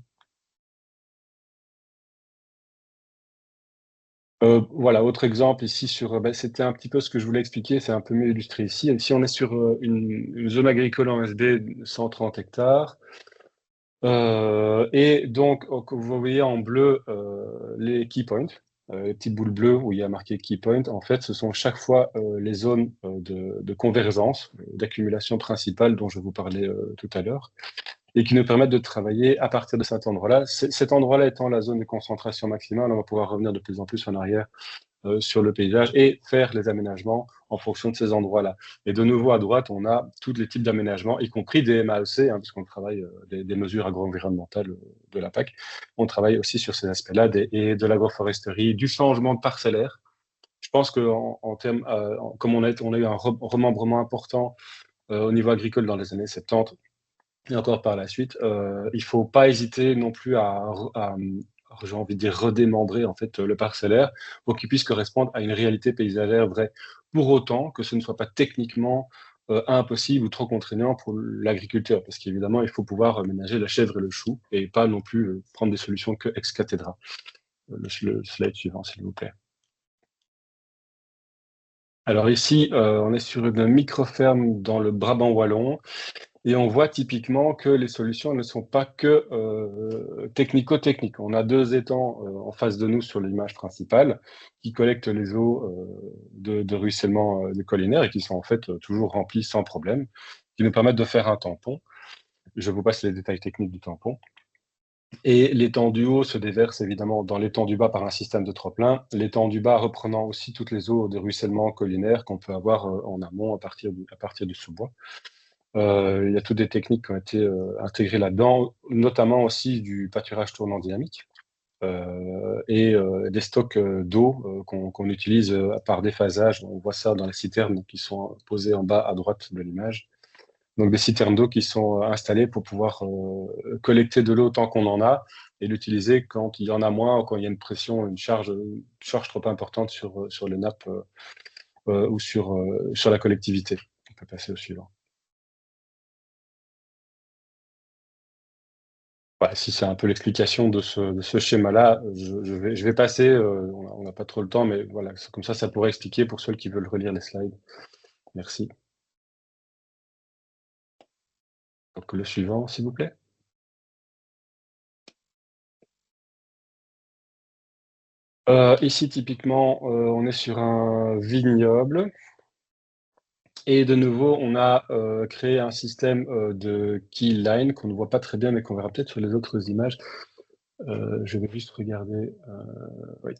Voilà, autre exemple ici sur, c'était un petit peu ce que je voulais expliquer, c'est un peu mieux illustré ici. Ici, on est sur une zone agricole en SB de 130 hectares. Et donc, vous voyez en bleu les key points, les petites boules bleues où il y a marqué key point. En fait, ce sont chaque fois les zones de convergence, d'accumulation principale dont je vous parlais tout à l'heure, et qui nous permettent de travailler à partir de cet endroit-là. Cet endroit-là étant la zone de concentration maximale, on va pouvoir revenir de plus en plus en arrière sur le paysage et faire les aménagements en fonction de ces endroits-là. Et de nouveau, à droite, on a tous les types d'aménagements, y compris des MAEC, hein, puisqu'on travaille des mesures agro-environnementales de la PAC. On travaille aussi sur ces aspects-là et de l'agroforesterie, du changement parcellaire. Je pense qu'en termes, comme on a eu un remembrement important au niveau agricole dans les années 70, et encore par la suite, il ne faut pas hésiter non plus j'ai envie de dire redémembrer en fait le parcellaire pour qu'il puisse correspondre à une réalité paysagère vraie. Pour autant que ce ne soit pas techniquement impossible ou trop contraignant pour l'agriculteur, parce qu'évidemment, il faut pouvoir ménager la chèvre et le chou et pas non plus prendre des solutions que ex cathedra. Le slide suivant, s'il vous plaît. Alors ici, on est sur une micro-ferme dans le Brabant wallon. Et on voit typiquement que les solutions ne sont pas que technico-techniques. On a 2 étangs en face de nous sur l'image principale qui collectent les eaux de ruissellement des collinaires et qui sont en fait toujours remplis sans problème, qui nous permettent de faire un tampon. Je vous passe les détails techniques du tampon. Et l'étang du haut se déverse évidemment dans l'étang du bas par un système de trop-plein. L'étang du bas reprenant aussi toutes les eaux de ruissellement collinaire qu'on peut avoir en amont à partir du sous-bois. Il y a toutes des techniques qui ont été intégrées là-dedans, notamment aussi du pâturage tournant dynamique et des stocks d'eau qu'on utilise par déphasage. On voit ça dans les citernes qui sont posées en bas à droite de l'image. Donc des citernes d'eau qui sont installées pour pouvoir collecter de l'eau tant qu'on en a et l'utiliser quand il y en a moins, quand il y a une pression, une charge trop importante sur les nappes ou sur la collectivité. On peut passer au suivant. Ouais, si c'est un peu l'explication de ce schéma-là, je vais passer, on n'a pas trop le temps, mais voilà, comme ça pourrait expliquer pour ceux qui veulent relire les slides. Merci. Donc le suivant, s'il vous plaît. Ici, typiquement, on est sur un vignoble. Et de nouveau, on a créé un système de key line qu'on ne voit pas très bien, mais qu'on verra peut-être sur les autres images. Je vais juste regarder. Oui.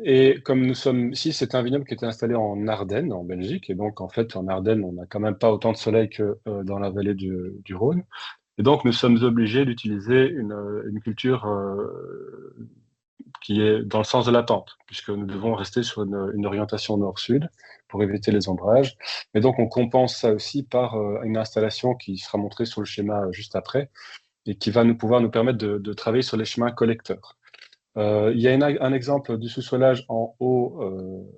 Et comme nous sommes ici, c'est un vignoble qui était installé en Ardennes, en Belgique. Et donc, en fait, en Ardennes, on n'a quand même pas autant de soleil que dans la vallée du Rhône. Et donc, nous sommes obligés d'utiliser une culture qui est dans le sens de la pente, puisque nous devons rester sur une orientation nord-sud pour éviter les ombrages. Et donc, on compense ça aussi par une installation qui sera montrée sur le schéma juste après et qui va pouvoir nous permettre de travailler sur les chemins collecteurs. Il y a un exemple du sous-solage en haut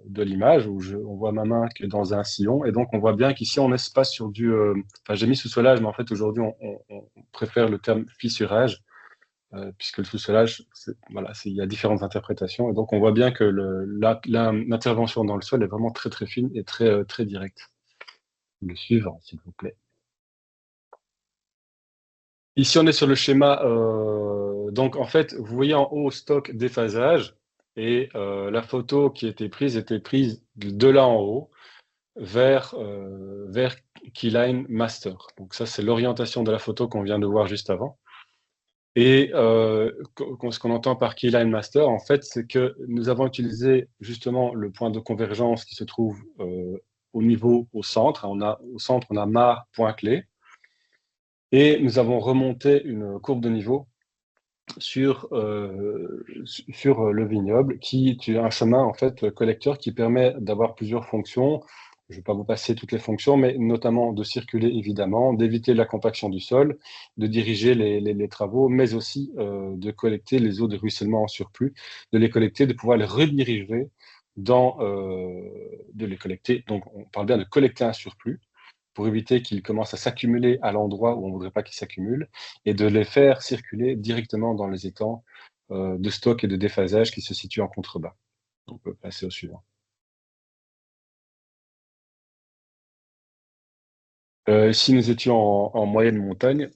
de l'image où on voit ma main qui est dans un sillon et donc on voit bien qu'ici on n'est pas sur du... Enfin, j'ai mis sous-solage, mais en fait aujourd'hui on préfère le terme fissurage puisque le sous-solage, voilà, il y a différentes interprétations et donc on voit bien que l'intervention dans le sol est vraiment très très fine et très, très directe. Le suivant, s'il vous plaît. Ici, on est sur le schéma. Donc, en fait, vous voyez en haut stock déphasage et la photo qui était prise de là en haut vers Keyline Master. Donc, ça, c'est l'orientation de la photo qu'on vient de voir juste avant. Et ce qu'on entend par Keyline Master, en fait, c'est que nous avons utilisé justement le point de convergence qui se trouve au niveau au centre. Au centre, on a mare, point clé. Et nous avons remonté une courbe de niveau sur le vignoble, qui est un chemin en fait collecteur qui permet d'avoir plusieurs fonctions. Je ne vais pas vous passer toutes les fonctions, mais notamment de circuler évidemment, d'éviter la compaction du sol, de diriger les travaux, mais aussi de collecter les eaux de ruissellement en surplus, de les collecter, de pouvoir les rediriger de les collecter. Donc on parle bien de collecter un surplus pour éviter qu'ils commencent à s'accumuler à l'endroit où on ne voudrait pas qu'ils s'accumulent, et de les faire circuler directement dans les étangs de stock et de déphasage qui se situent en contrebas. On peut passer au suivant. Ici, nous étions en moyenne montagne,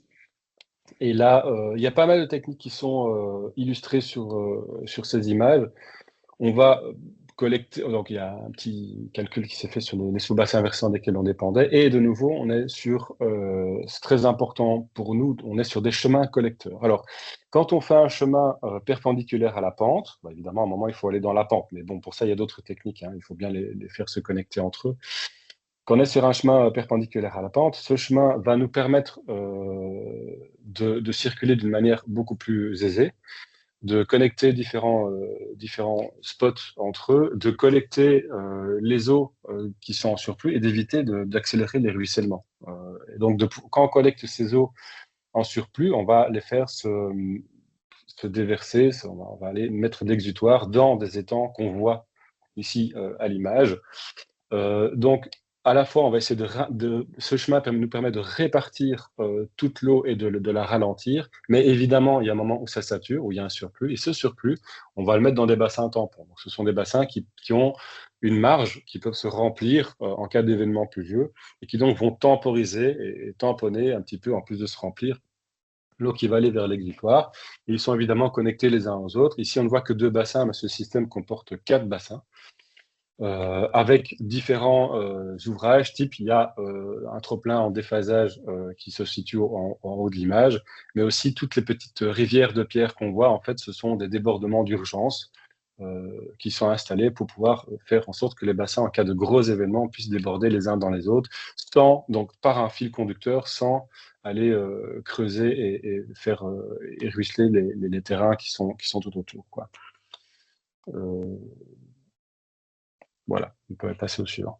et là, il y a pas mal de techniques qui sont illustrées sur ces images. On va collecter, donc il y a un petit calcul qui s'est fait sur les sous-bassins versants desquels on dépendait, et de nouveau, on est sur, c'est très important pour nous, on est sur des chemins collecteurs. Alors, quand on fait un chemin perpendiculaire à la pente, bah, évidemment, à un moment, il faut aller dans la pente, mais bon, pour ça, il y a d'autres techniques, hein, il faut bien les faire se connecter entre eux. Quand on est sur un chemin perpendiculaire à la pente, ce chemin va nous permettre de circuler d'une manière beaucoup plus aisée, de connecter différents spots entre eux, de collecter les eaux qui sont en surplus et d'éviter d'accélérer les ruissellements. Et donc, quand on collecte ces eaux en surplus, on va les faire se déverser, on va aller mettre d'exutoire dans des étangs qu'on voit ici à l'image. Donc, à la fois, on va essayer ce chemin nous permet de répartir toute l'eau et de la ralentir, mais évidemment, il y a un moment où ça sature, où il y a un surplus, et ce surplus, on va le mettre dans des bassins tampons. Donc, ce sont des bassins qui ont une marge, qui peuvent se remplir en cas d'événement pluvieux, et qui donc vont temporiser et tamponner un petit peu, en plus de se remplir, l'eau qui va aller vers l'exutoire. Ils sont évidemment connectés les uns aux autres. Ici, on ne voit que 2 bassins, mais ce système comporte 4 bassins. Avec différents ouvrages, type il y a un trop-plein en déphasage qui se situe en haut de l'image, mais aussi toutes les petites rivières de pierre qu'on voit, en fait, ce sont des débordements d'urgence qui sont installés pour pouvoir faire en sorte que les bassins, en cas de gros événements, puissent déborder les uns dans les autres, donc par un fil conducteur, sans aller creuser et faire et ruisseler les terrains qui sont tout autour, quoi. Voilà, on peut passer au suivant.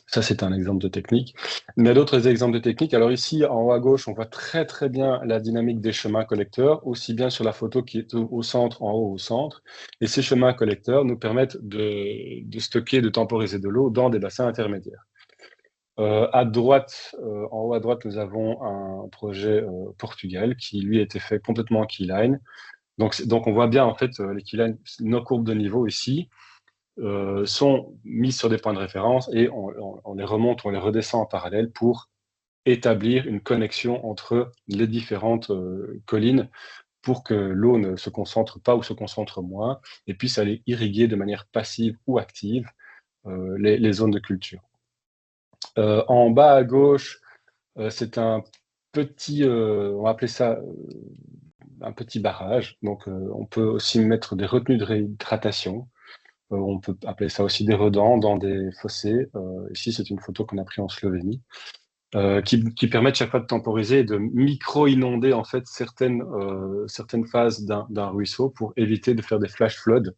Ça, c'est un exemple de technique. Il y a d'autres exemples de techniques. Alors ici, en haut à gauche, on voit très très bien la dynamique des chemins collecteurs, aussi bien sur la photo qui est au centre, en haut au centre. Et ces chemins collecteurs nous permettent de stocker, de temporiser de l'eau dans des bassins intermédiaires. À droite, en haut à droite, nous avons un projet Portugal qui, lui, a été fait complètement en keyline. Donc on voit bien, en fait, les keylines, nos courbes de niveau ici, sont mis sur des points de référence et on les remonte, on les redescend en parallèle pour établir une connexion entre les différentes collines pour que l'eau ne se concentre pas ou se concentre moins et puisse aller irriguer de manière passive ou active les zones de culture. En bas à gauche, c'est un petit, on va appeler ça un petit barrage. Donc on peut aussi mettre des retenues de réhydratation. On peut appeler ça aussi des redans dans des fossés. Ici, c'est une photo qu'on a prise en Slovénie, qui permettent chaque fois de temporiser et de micro-inonder en fait certaines phases d'un ruisseau pour éviter de faire des flash floods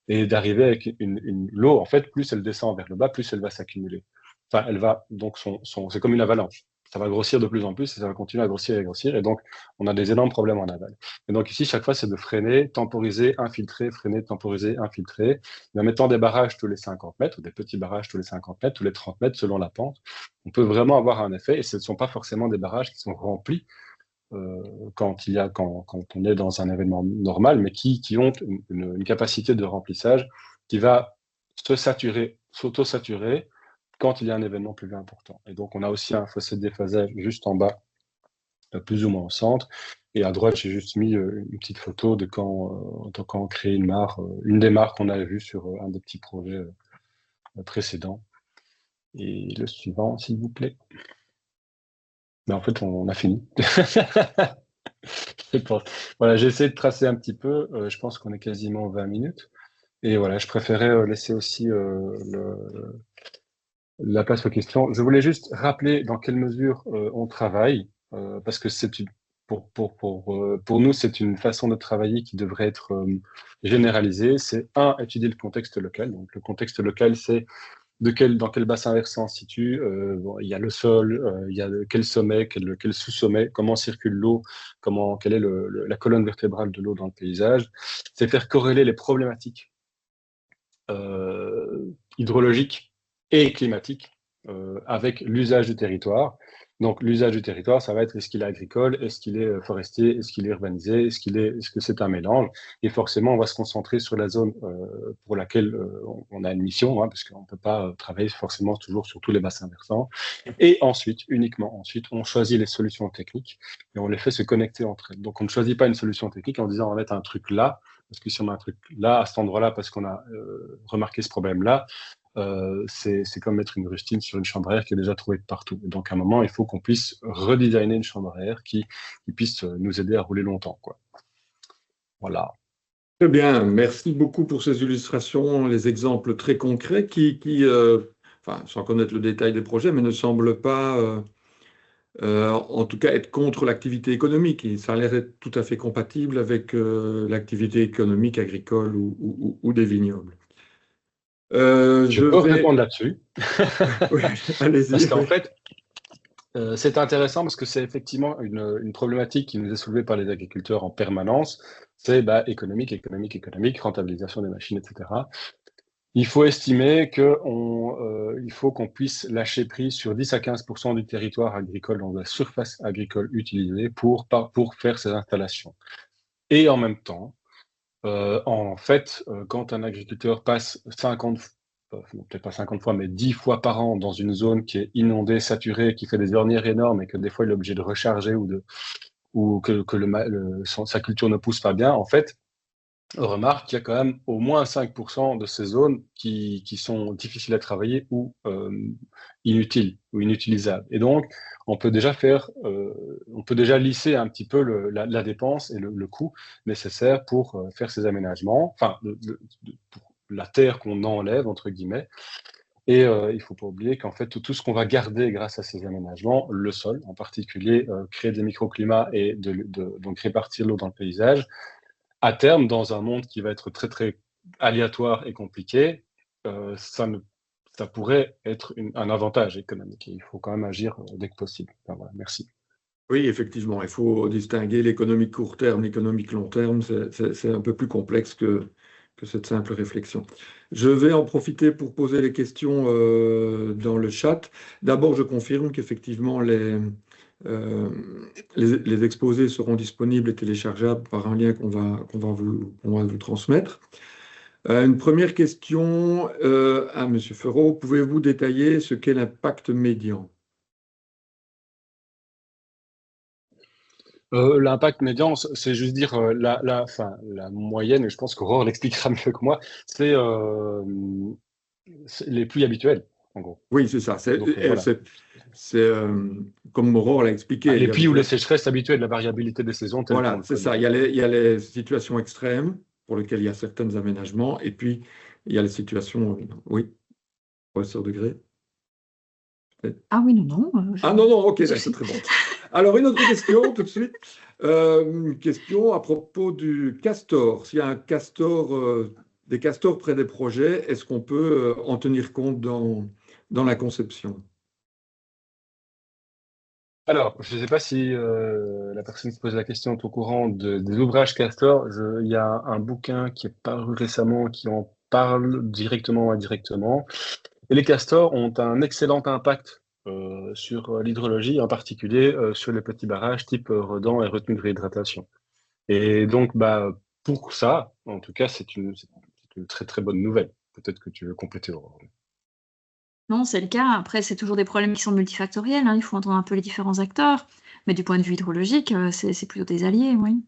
et d'arriver avec l'eau. En fait, plus elle descend vers le bas, plus elle va s'accumuler. Enfin, elle va donc c'est comme une avalanche. Ça va grossir de plus en plus et ça va continuer à grossir et grossir. Et donc, on a des énormes problèmes en aval. Et donc ici, chaque fois, c'est de freiner, temporiser, infiltrer, freiner, temporiser, infiltrer. Mais en mettant des barrages tous les 50 mètres, ou des petits barrages tous les 50 mètres, tous les 30 mètres, selon la pente, on peut vraiment avoir un effet. Et ce ne sont pas forcément des barrages qui sont remplis quand on est dans un événement normal, mais qui ont une capacité de remplissage qui va s'auto-saturer quand il y a un événement plus important. Et donc, on a aussi un fossé de déphasage juste en bas, plus ou moins au centre. Et à droite, j'ai juste mis une petite photo de quand on crée une mare, une des mares qu'on avait vues sur un des petits projets précédents. Et le suivant, s'il vous plaît. Mais en fait, on a fini. Je pense. Voilà, j'ai essayé de tracer un petit peu. Je pense qu'on est quasiment 20 minutes. Et voilà, je préférais laisser aussi la place aux questions. Je voulais juste rappeler dans quelle mesure on travaille, parce que pour nous, c'est une façon de travailler qui devrait être généralisée. C'est étudier le contexte local. Donc, le contexte local, c'est dans quel bassin versant on se situe. Bon, il y a le sol, il y a quel sommet, quel sous-sommet, comment circule l'eau, quelle est la colonne vertébrale de l'eau dans le paysage. C'est faire corréler les problématiques hydrologiques et climatiques avec l'usage du territoire. Donc, l'usage du territoire, ça va être est-ce qu'il est agricole, est-ce qu'il est forestier, est-ce qu'il est urbanisé, est-ce que c'est un mélange. Et forcément, on va se concentrer sur la zone pour laquelle on a une mission, hein, parce qu'on ne peut pas travailler forcément toujours sur tous les bassins versants. Et ensuite, uniquement ensuite, on choisit les solutions techniques et on les fait se connecter entre elles. Donc, on ne choisit pas une solution technique en disant on va mettre un truc là, parce que si on met un truc là, à cet endroit-là, parce qu'on a remarqué ce problème-là, c'est comme mettre une rustine sur une chambre à air qui est déjà trouvée de partout. Et donc, à un moment, il faut qu'on puisse redesigner une chambre à air qui puisse nous aider à rouler longtemps, quoi. Voilà. Très bien, merci beaucoup pour ces illustrations, les exemples très concrets enfin, sans connaître le détail des projets, mais ne semblent pas, en tout cas, être contre l'activité économique. Et ça a l'air d'être tout à fait compatible avec l'activité économique agricole ou des vignobles. Je peux répondre là-dessus. Oui, allez-y. Parce qu'en fait, c'est intéressant parce que c'est effectivement une problématique qui nous est soulevée par les agriculteurs en permanence. C'est économique, rentabilisation des machines, etc. Il faut estimer il faut qu'on puisse lâcher prise sur 10 à 15% du territoire agricole, donc de la surface agricole utilisée pour faire ces installations. Et en même temps, en fait, quand un agriculteur passe 50, peut-être pas 50 fois, mais 10 fois par an dans une zone qui est inondée, saturée, qui fait des ornières énormes et que des fois il est obligé de recharger ou que sa culture ne pousse pas bien, en fait, on remarque qu'il y a quand même au moins 5% de ces zones qui sont difficiles à travailler ou inutiles ou inutilisables. Et donc, on peut déjà lisser un petit peu la dépense et le coût nécessaire pour faire ces aménagements, enfin, pour la terre qu'on enlève, entre guillemets. Et il ne faut pas oublier qu'en fait, tout ce qu'on va garder grâce à ces aménagements, le sol en particulier, créer des microclimats et donc répartir l'eau dans le paysage, à terme, dans un monde qui va être très, très aléatoire et compliqué, ça pourrait être un avantage économique. Et il faut quand même agir dès que possible. Enfin, voilà, merci. Oui, effectivement, il faut distinguer l'économique court terme, l'économique long terme. C'est un peu plus complexe que cette simple réflexion. Je vais en profiter pour poser les questions dans le chat. D'abord, je confirme qu'effectivement, les exposés seront disponibles et téléchargeables par un lien qu'on va vous transmettre. Une première question à M. Ferraud. Pouvez-vous détailler ce qu'est l'impact médian? L'impact médian, c'est juste dire la moyenne, et je pense qu'Aurore l'expliquera mieux que moi, c'est les pluies habituelles, en gros. Oui, c'est ça. Donc, voilà. C'est comme Aurore l'a expliqué. Les pluies ou les sécheresses habituelles, la variabilité des saisons. Voilà, c'est ça. Il y a les situations extrêmes pour lesquelles il y a certains aménagements, et puis il y a les situations. Oui, professeur Degré. Ah oui, non. Ah non, ok, c'est très bon. Alors, une autre question tout de suite. Une question à propos du castor. S'il y a un castor, des castors près des projets, est-ce qu'on peut en tenir compte dans la conception? Alors, je ne sais pas si la personne qui pose la question est au courant des ouvrages Castor. Il y a un bouquin qui est paru récemment qui en parle directement ou indirectement. Et les castors ont un excellent impact sur l'hydrologie, en particulier sur les petits barrages type Redan et retenue de réhydratation. Et donc, pour ça, en tout cas, c'est une très très bonne nouvelle. Peut-être que tu veux compléter, Aurore. Non, c'est le cas. Après, c'est toujours des problèmes qui sont multifactoriels, hein. Il faut entendre un peu les différents acteurs. Mais du point de vue hydrologique, c'est plutôt des alliés, oui.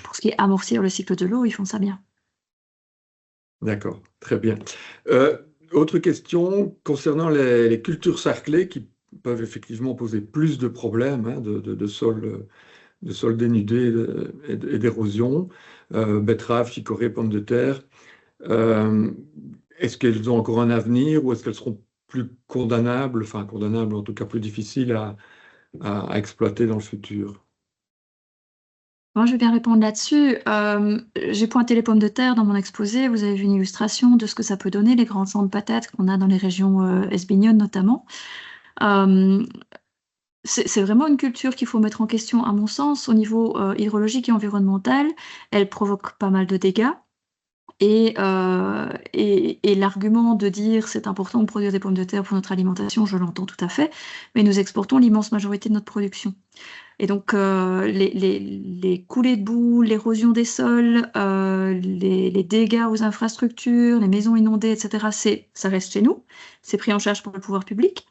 Pour ce qui est amortir le cycle de l'eau, ils font ça bien. D'accord, très bien. Autre question concernant les cultures sarclées qui peuvent effectivement poser plus de problèmes hein, de sol dénudé et d'érosion, betteraves, chicorées, pommes de terre. Est-ce qu'elles ont encore un avenir ou est-ce qu'elles seront plus condamnables, enfin condamnables, en tout cas plus difficiles à exploiter dans le futur? Moi, je vais bien répondre là-dessus. J'ai pointé les pommes de terre dans mon exposé. Vous avez vu une illustration de ce que ça peut donner, les grands champs de patates qu'on a dans les régions esbignonnes notamment. C'est vraiment une culture qu'il faut mettre en question, à mon sens, au niveau hydrologique et environnemental. Elle provoque pas mal de dégâts. Et l'argument de dire c'est important de produire des pommes de terre pour notre alimentation, je l'entends tout à fait, mais nous exportons l'immense majorité de notre production. Et donc les coulées de boue, l'érosion des sols, les dégâts aux infrastructures, les maisons inondées, etc., ça reste chez nous, c'est pris en charge par le pouvoir public.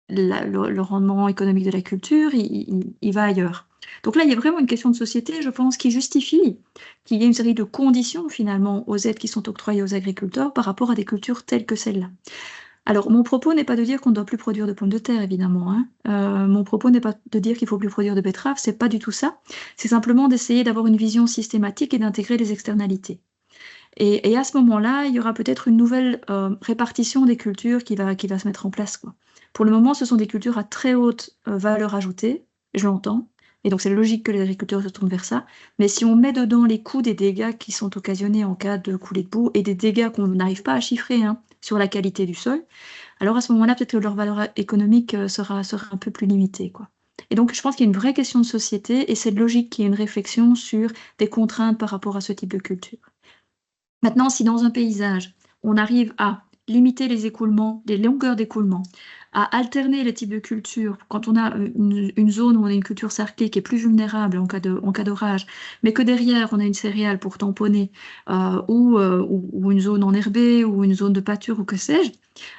Le rendement économique de la culture, il va ailleurs. Donc là, il y a vraiment une question de société, je pense, qui justifie qu'il y ait une série de conditions, finalement, aux aides qui sont octroyées aux agriculteurs par rapport à des cultures telles que celle-là. Alors, mon propos n'est pas de dire qu'on ne doit plus produire de pommes de terre, évidemment, hein. Mon propos n'est pas de dire qu'il ne faut plus produire de betteraves, c'est pas du tout ça. C'est simplement d'essayer d'avoir une vision systématique et d'intégrer les externalités. Et à ce moment-là, il y aura peut-être une nouvelle répartition des cultures qui va se mettre en place, quoi. Pour le moment, ce sont des cultures à très haute valeur ajoutée, je l'entends, et donc c'est logique que les agriculteurs se tournent vers ça. Mais si on met dedans les coûts des dégâts qui sont occasionnés en cas de coulée de boue et des dégâts qu'on n'arrive pas à chiffrer, hein, sur la qualité du sol, alors à ce moment-là, peut-être que leur valeur économique sera un peu plus limitée, quoi. Et donc, je pense qu'il y a une vraie question de société et c'est logique qu'il y ait une réflexion sur des contraintes par rapport à ce type de culture. Maintenant, si dans un paysage, on arrive à limiter les écoulements, les longueurs d'écoulement, à alterner les types de cultures, quand on a une zone où on a une culture sarclée qui est plus vulnérable en cas d'orage, mais que derrière on a une céréale pour tamponner, ou une zone enherbée, ou une zone de pâture, ou que sais-je,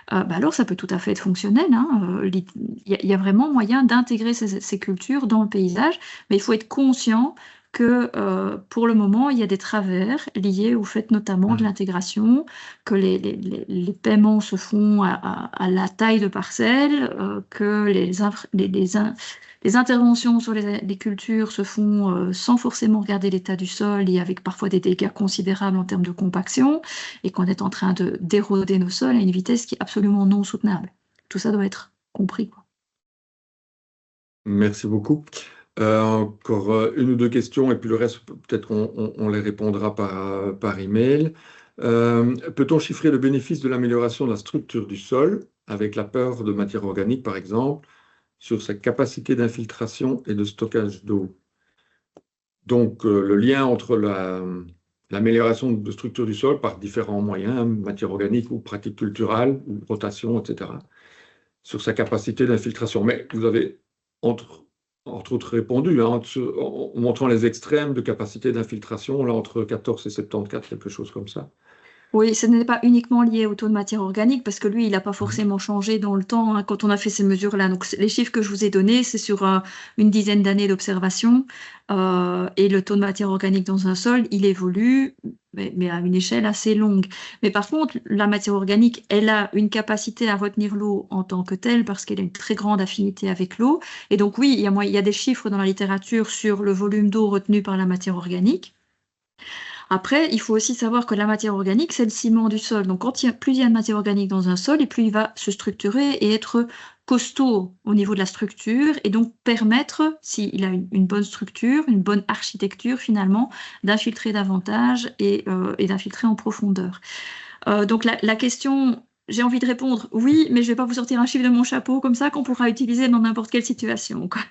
alors ça peut tout à fait être fonctionnel, hein. Il y a vraiment moyen d'intégrer ces cultures dans le paysage, mais il faut être conscient que pour le moment, il y a des travers liés au fait notamment de l'intégration, que les paiements se font à la taille de parcelle, que les interventions sur les cultures se font sans forcément regarder l'état du sol et avec parfois des dégâts considérables en termes de compaction, et qu'on est en train d'éroder nos sols à une vitesse qui est absolument non soutenable. Tout ça doit être compris, quoi. Merci beaucoup. Encore une ou deux questions, et puis le reste, peut-être qu'on les répondra par email. Peut-on chiffrer le bénéfice de l'amélioration de la structure du sol avec l'apport de matière organique, par exemple, sur sa capacité d'infiltration et de stockage d'eau? Donc, le lien entre l'amélioration de structure du sol par différents moyens, matière organique ou pratique culturelle, ou rotation, etc., sur sa capacité d'infiltration. Mais vous avez, entre autres, répondu, hein, en montrant les extrêmes de capacité d'infiltration, là, entre 14 et 74, quelque chose comme ça. Oui, ce n'est pas uniquement lié au taux de matière organique, parce que lui, il n'a pas forcément changé dans le temps, hein, quand on a fait ces mesures-là. Donc, les chiffres que je vous ai donnés, c'est sur une dizaine d'années d'observation. Et le taux de matière organique dans un sol, il évolue, mais à une échelle assez longue. Mais par contre, la matière organique, elle a une capacité à retenir l'eau en tant que telle, parce qu'elle a une très grande affinité avec l'eau. Et donc, oui, il y a des chiffres dans la littérature sur le volume d'eau retenu par la matière organique. Après, il faut aussi savoir que la matière organique, c'est le ciment du sol. Donc, plus il y a de matière organique dans un sol, et plus il va se structurer et être costaud au niveau de la structure, et donc permettre, s'il a une bonne structure, une bonne architecture finalement, d'infiltrer davantage et d'infiltrer en profondeur. Donc, la question, j'ai envie de répondre oui, mais je ne vais pas vous sortir un chiffre de mon chapeau comme ça qu'on pourra utiliser dans n'importe quelle situation, quoi.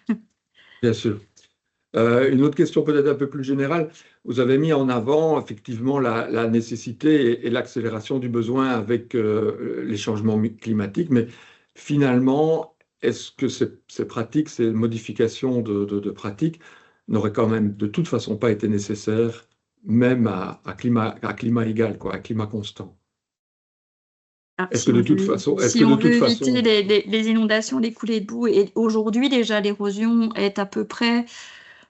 Bien sûr. Une autre question peut-être un peu plus générale. Vous avez mis en avant effectivement la nécessité et l'accélération du besoin avec les changements climatiques, mais finalement, est-ce que ces pratiques, ces modifications de pratiques n'auraient quand même de toute façon pas été nécessaires, même à climat égal, quoi, à climat constant? Est-ce que de toute façon, si on veut éviter les inondations, les coulées de boue, et aujourd'hui déjà l'érosion est à peu près,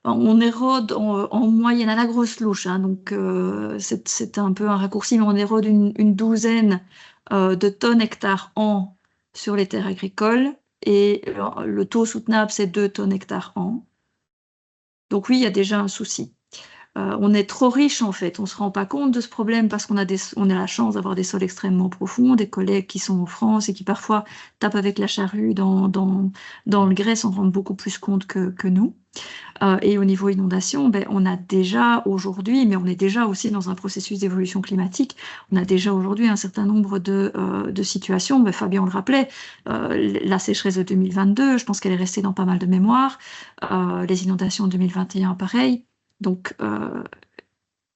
on érode en moyenne à la grosse louche, hein, donc c'est un peu un raccourci, mais on érode une douzaine de tonnes hectares an sur les terres agricoles, et le taux soutenable c'est 2 tonnes hectares an. Donc oui, il y a déjà un souci. On est trop riche en fait, on ne se rend pas compte de ce problème parce qu'on a la chance d'avoir des sols extrêmement profonds, des collègues qui sont en France et qui parfois tapent avec la charrue dans le grès sans rendre beaucoup plus compte que nous. Et au niveau inondation, ben, on a déjà aujourd'hui, mais on est déjà aussi dans un processus d'évolution climatique, on a déjà aujourd'hui un certain nombre de situations. Ben, Fabien le rappelait, la sécheresse de 2022, je pense qu'elle est restée dans pas mal de mémoire, les inondations de 2021, pareil. Donc,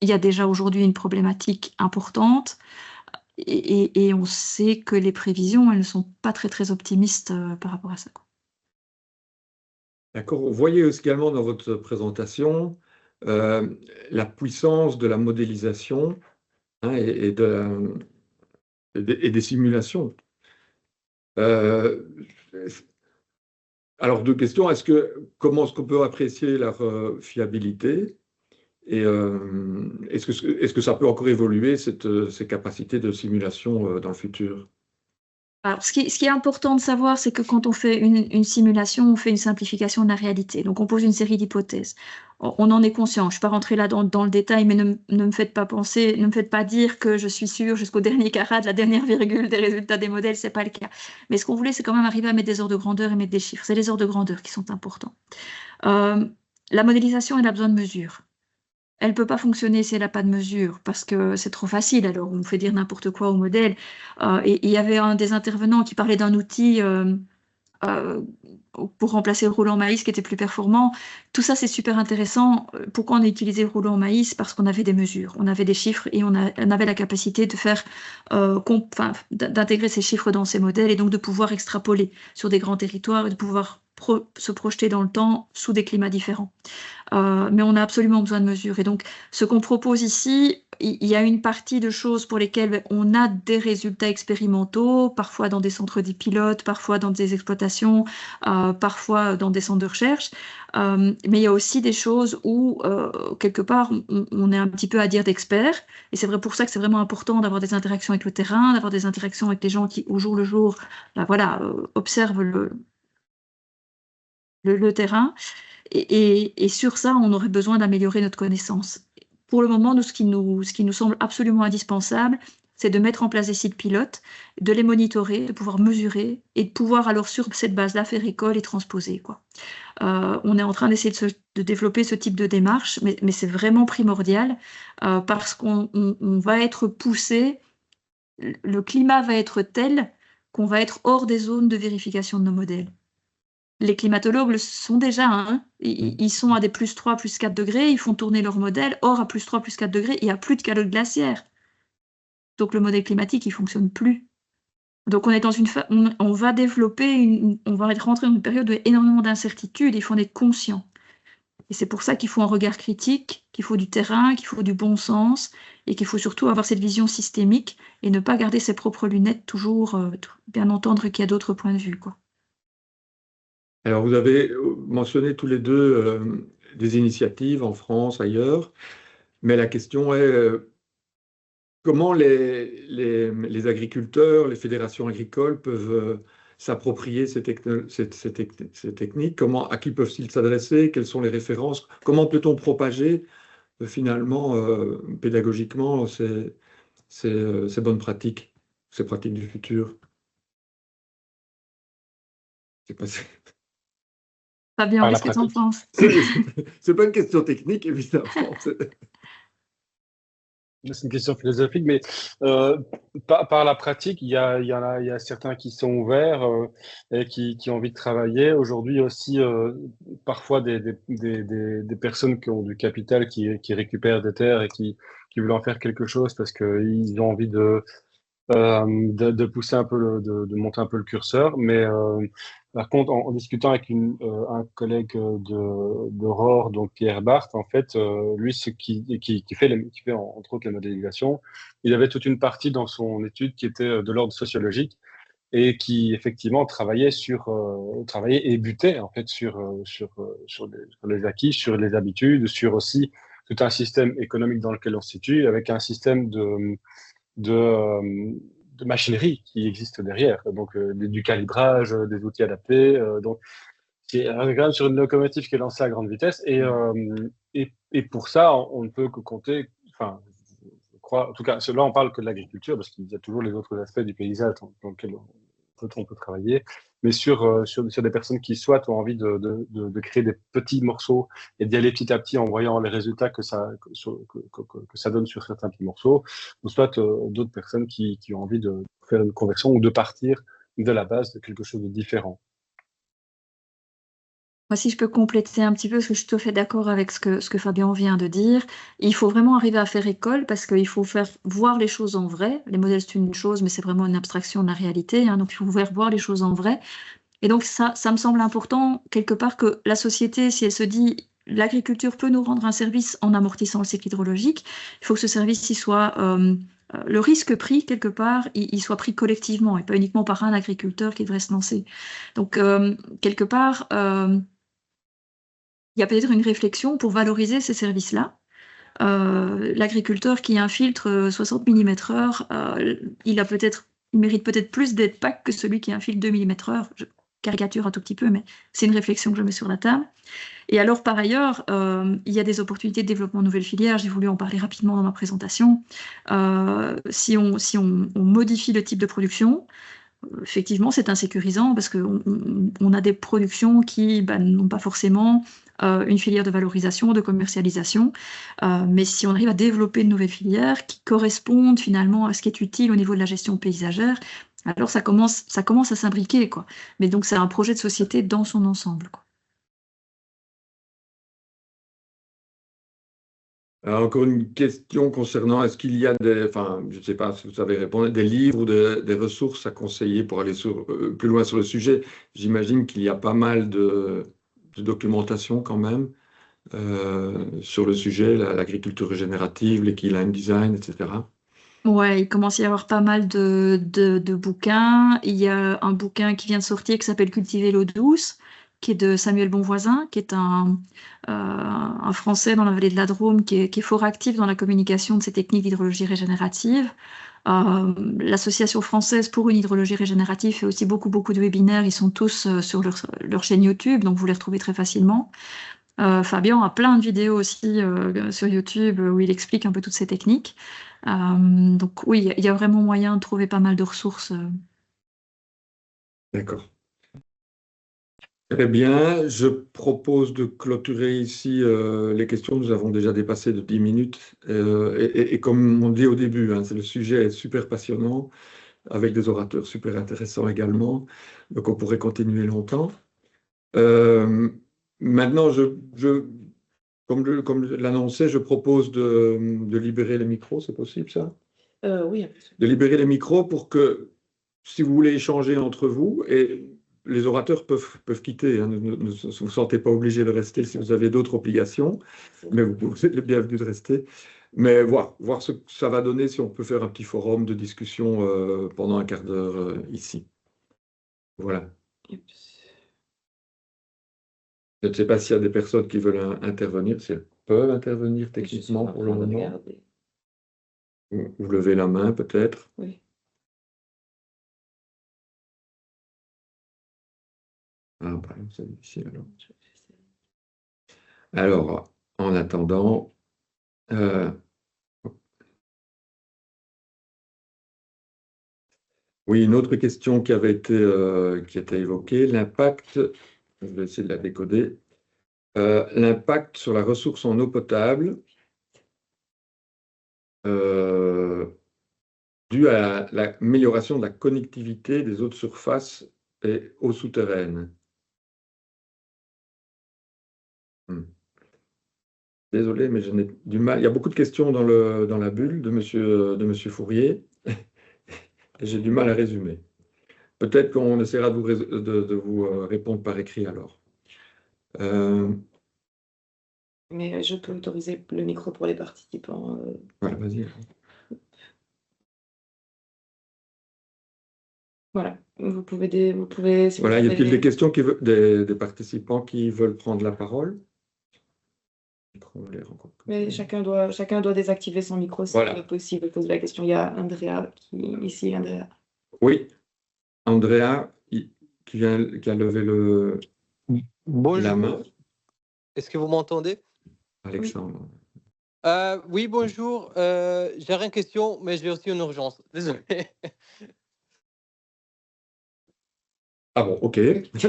il y a déjà aujourd'hui une problématique importante et on sait que les prévisions, elles ne sont pas très, très optimistes par rapport à ça, quoi. D'accord. Vous voyez également dans votre présentation la puissance de la modélisation, hein, et des simulations. Euh, alors, deux questions. Comment est-ce qu'on peut apprécier leur fiabilité et est-ce que ça peut encore évoluer, ces capacités de simulation dans le futur? Alors, ce qui est important de savoir, c'est que quand on fait une simulation, on fait une simplification de la réalité. Donc, on pose une série d'hypothèses. On en est conscient. Je ne suis pas rentrée là dans le détail, mais ne me faites pas penser, ne me faites pas dire que je suis sûre jusqu'au dernier carat de la dernière virgule des résultats des modèles. C'est pas le cas. Mais ce qu'on voulait, c'est quand même arriver à mettre des ordres de grandeur et mettre des chiffres. C'est les ordres de grandeur qui sont importants. La modélisation, elle a besoin de mesures. Elle ne peut pas fonctionner si elle n'a pas de mesure, parce que c'est trop facile, alors on fait dire n'importe quoi au modèle. Et il y avait un des intervenants qui parlait d'un outil pour remplacer le rouleau en maïs qui était plus performant. Tout ça, c'est super intéressant. Pourquoi on a utilisé le rouleau en maïs? Parce qu'on avait des mesures, on avait des chiffres et on avait la capacité de faire, d'intégrer ces chiffres dans ces modèles et donc de pouvoir extrapoler sur des grands territoires et de pouvoir se projeter dans le temps sous des climats différents. Mais on a absolument besoin de mesures. Et donc, ce qu'on propose ici, il y a une partie de choses pour lesquelles on a des résultats expérimentaux, parfois dans des centres de pilotes, parfois dans des exploitations, parfois dans des centres de recherche. Mais il y a aussi des choses où, quelque part, on est un petit peu à dire d'experts. Et c'est vrai pour ça que c'est vraiment important d'avoir des interactions avec le terrain, d'avoir des interactions avec les gens qui, au jour le jour, observent le terrain. Et sur ça, on aurait besoin d'améliorer notre connaissance. Pour le moment, ce qui nous semble absolument indispensable, c'est de mettre en place des sites pilotes, de les monitorer, de pouvoir mesurer et de pouvoir alors sur cette base-là faire école et transposer, quoi. On est en train d'essayer de développer ce type de démarche, mais c'est vraiment primordial parce qu'on va être poussé, le climat va être tel qu'on va être hors des zones de vérification de nos modèles. Les climatologues le sont déjà, hein. Ils sont à des plus 3, plus 4 degrés, ils font tourner leur modèle. Or, à plus 3, plus 4 degrés, il n'y a plus de calotte glaciaire. Donc, le modèle climatique, il ne fonctionne plus. Donc, on est dans on va développer, on va rentrer dans une période de énormément d'incertitudes. Il faut en être conscient. Et c'est pour ça qu'il faut un regard critique, qu'il faut du terrain, qu'il faut du bon sens et qu'il faut surtout avoir cette vision systémique et ne pas garder ses propres lunettes toujours, bien entendre qu'il y a d'autres points de vue, quoi. Alors, vous avez mentionné tous les deux des initiatives en France, ailleurs, mais la question est comment les agriculteurs, les fédérations agricoles peuvent s'approprier ces techniques, à qui peuvent-ils s'adresser, quelles sont les références, comment peut-on propager finalement pédagogiquement ces bonnes pratiques, ces pratiques du futur. C'est pas... Fabien, qu'est-ce que tu en penses? C'est pas une question technique, évidemment. C'est une question philosophique, mais par la pratique, il y a certains qui sont ouverts et qui ont envie de travailler. Aujourd'hui aussi, parfois des personnes qui ont du capital, qui récupèrent des terres et qui veulent en faire quelque chose parce qu'ils ont envie de pousser un peu, de monter un peu le curseur. Mais par contre, en discutant avec un collègue d'Aurore, donc Pierre Barthes, en fait, lui, qui fait entre autres la modélisation, il avait toute une partie dans son étude qui était de l'ordre sociologique et qui effectivement travaillait et butait en fait sur les acquis, sur les habitudes, sur aussi tout un système économique dans lequel on se situe, avec un système de machinerie qui existe derrière, donc du calibrage, des outils adaptés. Donc, quand même sur une locomotive qui est lancée à grande vitesse. Et pour ça, on ne peut que compter, enfin, je crois, en tout cas, là, on parle que de l'agriculture, parce qu'il y a toujours les autres aspects du paysage dans lesquels on peut travailler, mais sur des personnes qui soit ont envie de créer des petits morceaux et d'y aller petit à petit en voyant les résultats que ça donne sur certains petits morceaux, ou soit d'autres personnes qui ont envie de faire une conversion ou de partir de la base de quelque chose de différent. Moi, si je peux compléter un petit peu, parce que je suis tout à fait d'accord avec ce que Fabien vient de dire, il faut vraiment arriver à faire école parce qu'il faut faire voir les choses en vrai. Les modèles, c'est une chose, mais c'est vraiment une abstraction de la réalité, hein, donc il faut faire voir les choses en vrai. Et donc ça me semble important, quelque part, que la société, si elle se dit l'agriculture peut nous rendre un service en amortissant le cycle hydrologique, il faut que ce service il soit le risque pris quelque part, il soit pris collectivement et pas uniquement par un agriculteur qui devrait se lancer. Donc quelque part, il y a peut-être une réflexion pour valoriser ces services-là. L'agriculteur qui infiltre 60 mm/h, il mérite peut-être plus d'aide PAC que celui qui infiltre 2 mm/h. Je caricature un tout petit peu, mais c'est une réflexion que je mets sur la table. Et alors, par ailleurs, il y a des opportunités de développement de nouvelles filières. J'ai voulu en parler rapidement dans ma présentation. Si on modifie le type de production, effectivement, c'est insécurisant parce qu'on a des productions qui n'ont pas forcément une filière de valorisation, de commercialisation. Mais si on arrive à développer de nouvelles filières qui correspondent finalement à ce qui est utile au niveau de la gestion paysagère, alors ça commence à s'imbriquer, quoi. Mais donc, c'est un projet de société dans son ensemble, quoi. Alors, encore une question concernant, est-ce qu'il y a enfin, je ne sais pas si vous savez répondre, des livres ou des ressources à conseiller pour aller plus loin sur le sujet? J'imagine qu'il y a pas mal de documentation quand même sur le sujet, l'agriculture régénérative, l'équiline design, etc. Ouais, il commence à y avoir pas mal de bouquins. Il y a un bouquin qui vient de sortir qui s'appelle Cultiver l'eau douce, qui est de Samuel Bonvoisin, qui est un Français dans la vallée de la Drôme, qui est fort actif dans la communication de ces techniques d'hydrologie régénérative. L'Association française pour une hydrologie régénérative fait aussi beaucoup de webinaires. Ils sont tous sur leur chaîne YouTube, donc vous les retrouvez très facilement. Fabien a plein de vidéos aussi sur YouTube où il explique un peu toutes ces techniques. Donc oui, il y a vraiment moyen de trouver pas mal de ressources. D'accord. Très bien, je propose de clôturer ici les questions. Nous avons déjà dépassé de 10 minutes. Et comme on dit au début, hein, le sujet est super passionnant, avec des orateurs super intéressants également. Donc on pourrait continuer longtemps. Maintenant, comme je l'annonçais, je propose de libérer les micros. C'est possible ça? Oui. De libérer les micros pour que, si vous voulez échanger entre vous, et les orateurs peuvent quitter, hein, ne vous sentez pas obligé de rester si vous avez d'autres obligations, mais vous êtes les bienvenus de rester. Mais voir ce que ça va donner si on peut faire un petit forum de discussion pendant un quart d'heure ici. Voilà. Je ne sais pas s'il y a des personnes qui veulent intervenir, si elles peuvent intervenir techniquement pour le moment. Vous levez la main peut-être. Oui. Ah, bah, c'est difficile alors. Alors, en attendant, oui, une autre question qui avait été évoquée, l'impact, je vais essayer de la décoder, l'impact sur la ressource en eau potable dû à l'amélioration de la connectivité des eaux de surface et eaux souterraines. Désolé, mais je n'ai du mal. Il y a beaucoup de questions dans la bulle de monsieur Fourier, et j'ai du mal à résumer. Peut-être qu'on essaiera de vous répondre par écrit alors. Mais je peux autoriser le micro pour les participants. Voilà, vas-y. Voilà, vous pouvez. Si Voilà, vous y a-t-il avez- des questions des participants qui veulent prendre la parole? Mais chacun doit désactiver son micro si Voilà. c'est possible de poser la question. Il y a Andrea ici, Andrea. Oui, Andrea qui a levé le... la Bonjour, main, est-ce que vous m'entendez? Alexandre. Oui, bonjour. J'ai une question, mais j'ai aussi une urgence. Désolé. Ah bon, ok,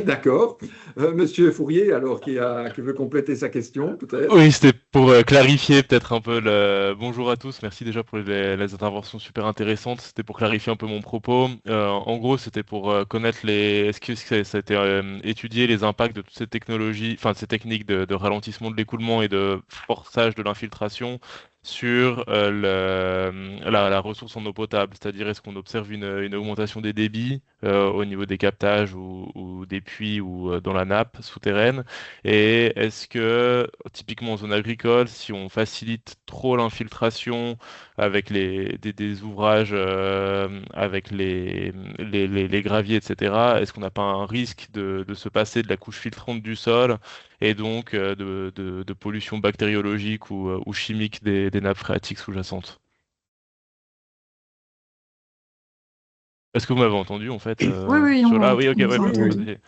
d'accord. Monsieur Fourier, alors, qui veut compléter sa question, peut-être? Oui, c'était pour clarifier peut-être un peu le... Bonjour à tous, merci déjà pour les interventions super intéressantes. C'était pour clarifier un peu mon propos. En gros, c'était pour connaître les... Est-ce que ça a été étudié les impacts de toutes ces technologies, enfin de ces techniques de ralentissement de l'écoulement et de forçage de l'infiltration sur la ressource en eau potable? C'est-à-dire, est-ce qu'on observe une augmentation des débits au niveau des captages ou des puits ou dans la nappe souterraine? Et est-ce que, typiquement en zone agricole, si on facilite trop l'infiltration avec des ouvrages, avec les graviers, etc., est-ce qu'on n'a pas un risque de se passer de la couche filtrante du sol et donc de pollution bactériologique ou chimique des nappes phréatiques sous-jacentes? Est-ce que vous m'avez entendu en fait Oui, sur là? Oui, ok, on ouais, vous a Oui, entendu. oui. ok.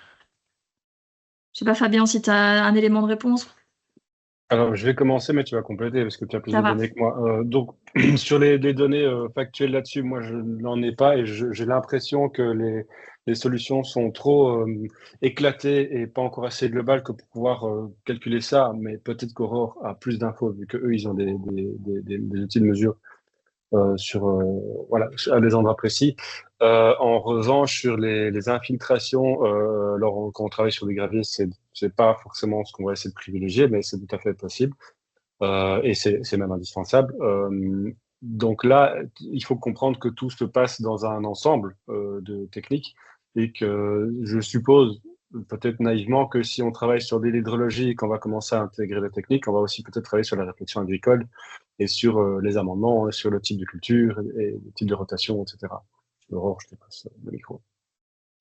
Je sais pas, Fabien, si tu as un élément de réponse, Alors, je vais commencer, mais tu vas compléter parce que tu as plus ça de va. données que moi. Donc, sur les données factuelles là-dessus, moi, je n'en ai pas et j'ai l'impression que les solutions sont trop éclatées et pas encore assez globales que pour pouvoir calculer ça. Mais peut-être qu'Aurore a plus d'infos vu qu'eux, ils ont des outils de mesure sur voilà, à des endroits précis. En revanche, sur les infiltrations, quand on travaille sur des graviers, c'est pas forcément ce qu'on va essayer de privilégier, mais c'est tout à fait possible. Et c'est même indispensable. Donc là, il faut comprendre que tout se passe dans un ensemble de techniques et que je suppose, peut-être naïvement, que si on travaille sur de l'hydrologie et qu'on va commencer à intégrer la technique, on va aussi peut-être travailler sur la réflexion agricole et sur les amendements, sur le type de culture et le type de rotation, etc. Aurore, je te passe le micro.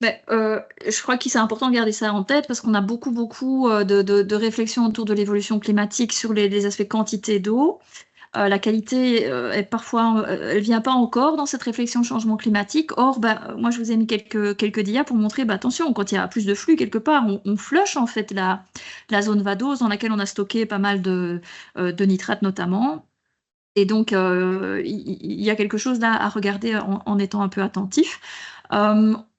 Mais, je crois que c'est important de garder ça en tête parce qu'on a beaucoup de réflexions autour de l'évolution climatique sur les aspects quantité d'eau. La qualité est parfois, elle vient pas encore dans cette réflexion changement climatique. Or, moi, je vous ai mis quelques dias pour montrer, attention, quand il y a plus de flux quelque part, on flush en fait la zone vadose dans laquelle on a stocké pas mal de nitrates notamment. Et donc, il y a quelque chose là à regarder en étant un peu attentif.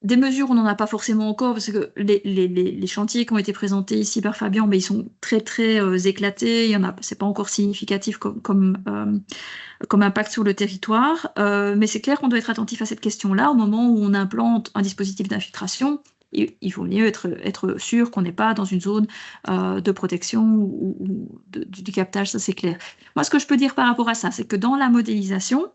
Des mesures, on n'en a pas forcément encore parce que les chantiers qui ont été présentés ici par Fabien, mais ils sont très éclatés. Il y en a, c'est pas encore significatif comme impact sur le territoire. Mais c'est clair qu'on doit être attentif à cette question-là au moment où on implante un dispositif d'infiltration. Il faut mieux être sûr qu'on n'est pas dans une zone de protection ou du captage, ça c'est clair. Moi, ce que je peux dire par rapport à ça, c'est que dans la modélisation,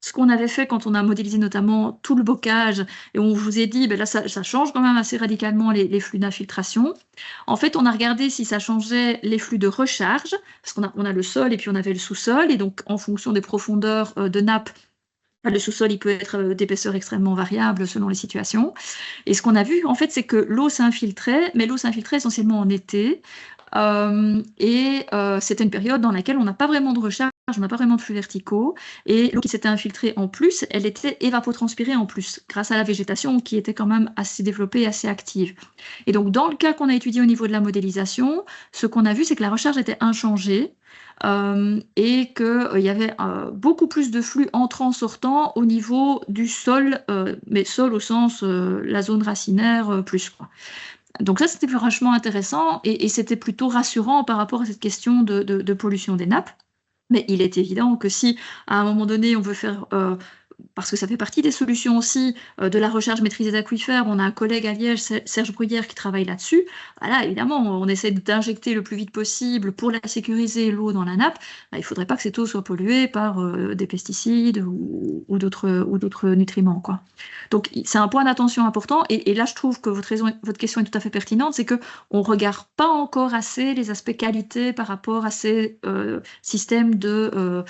ce qu'on avait fait quand on a modélisé notamment tout le bocage, et on vous a dit, là, ça change quand même assez radicalement les flux d'infiltration. En fait, on a regardé si ça changeait les flux de recharge, parce qu'on a le sol et puis on avait le sous-sol, et donc en fonction des profondeurs de nappe, le sous-sol, il peut être d'épaisseur extrêmement variable selon les situations. Et ce qu'on a vu, en fait, c'est que l'eau s'infiltrait, mais l'eau s'infiltrait essentiellement en été. C'était une période dans laquelle on n'a pas vraiment de recharge, on n'a pas vraiment de flux verticaux. Et l'eau qui s'était infiltrée en plus, elle était évapotranspirée en plus, grâce à la végétation qui était quand même assez développée et assez active. Et donc, dans le cas qu'on a étudié au niveau de la modélisation, ce qu'on a vu, c'est que la recharge était inchangée. Et qu'il y avait beaucoup plus de flux entrant-sortant au niveau du sol, mais sol au sens la zone racinaire plus, quoi. Donc ça, c'était vachement intéressant et c'était plutôt rassurant par rapport à cette question de pollution des nappes. Mais il est évident que si, à un moment donné, on veut faire parce que ça fait partie des solutions aussi de la recharge maîtrisée d'aquifères. On a un collègue à Liège, Serge Bruyère, qui travaille là-dessus. Voilà, évidemment, on essaie d'injecter le plus vite possible pour la sécuriser l'eau dans la nappe. Il ne faudrait pas que cette eau soit polluée par des pesticides ou d'autres nutriments, quoi. Donc, c'est un point d'attention important. Et là, je trouve que votre question est tout à fait pertinente, c'est qu'on ne regarde pas encore assez les aspects qualité par rapport à ces systèmes de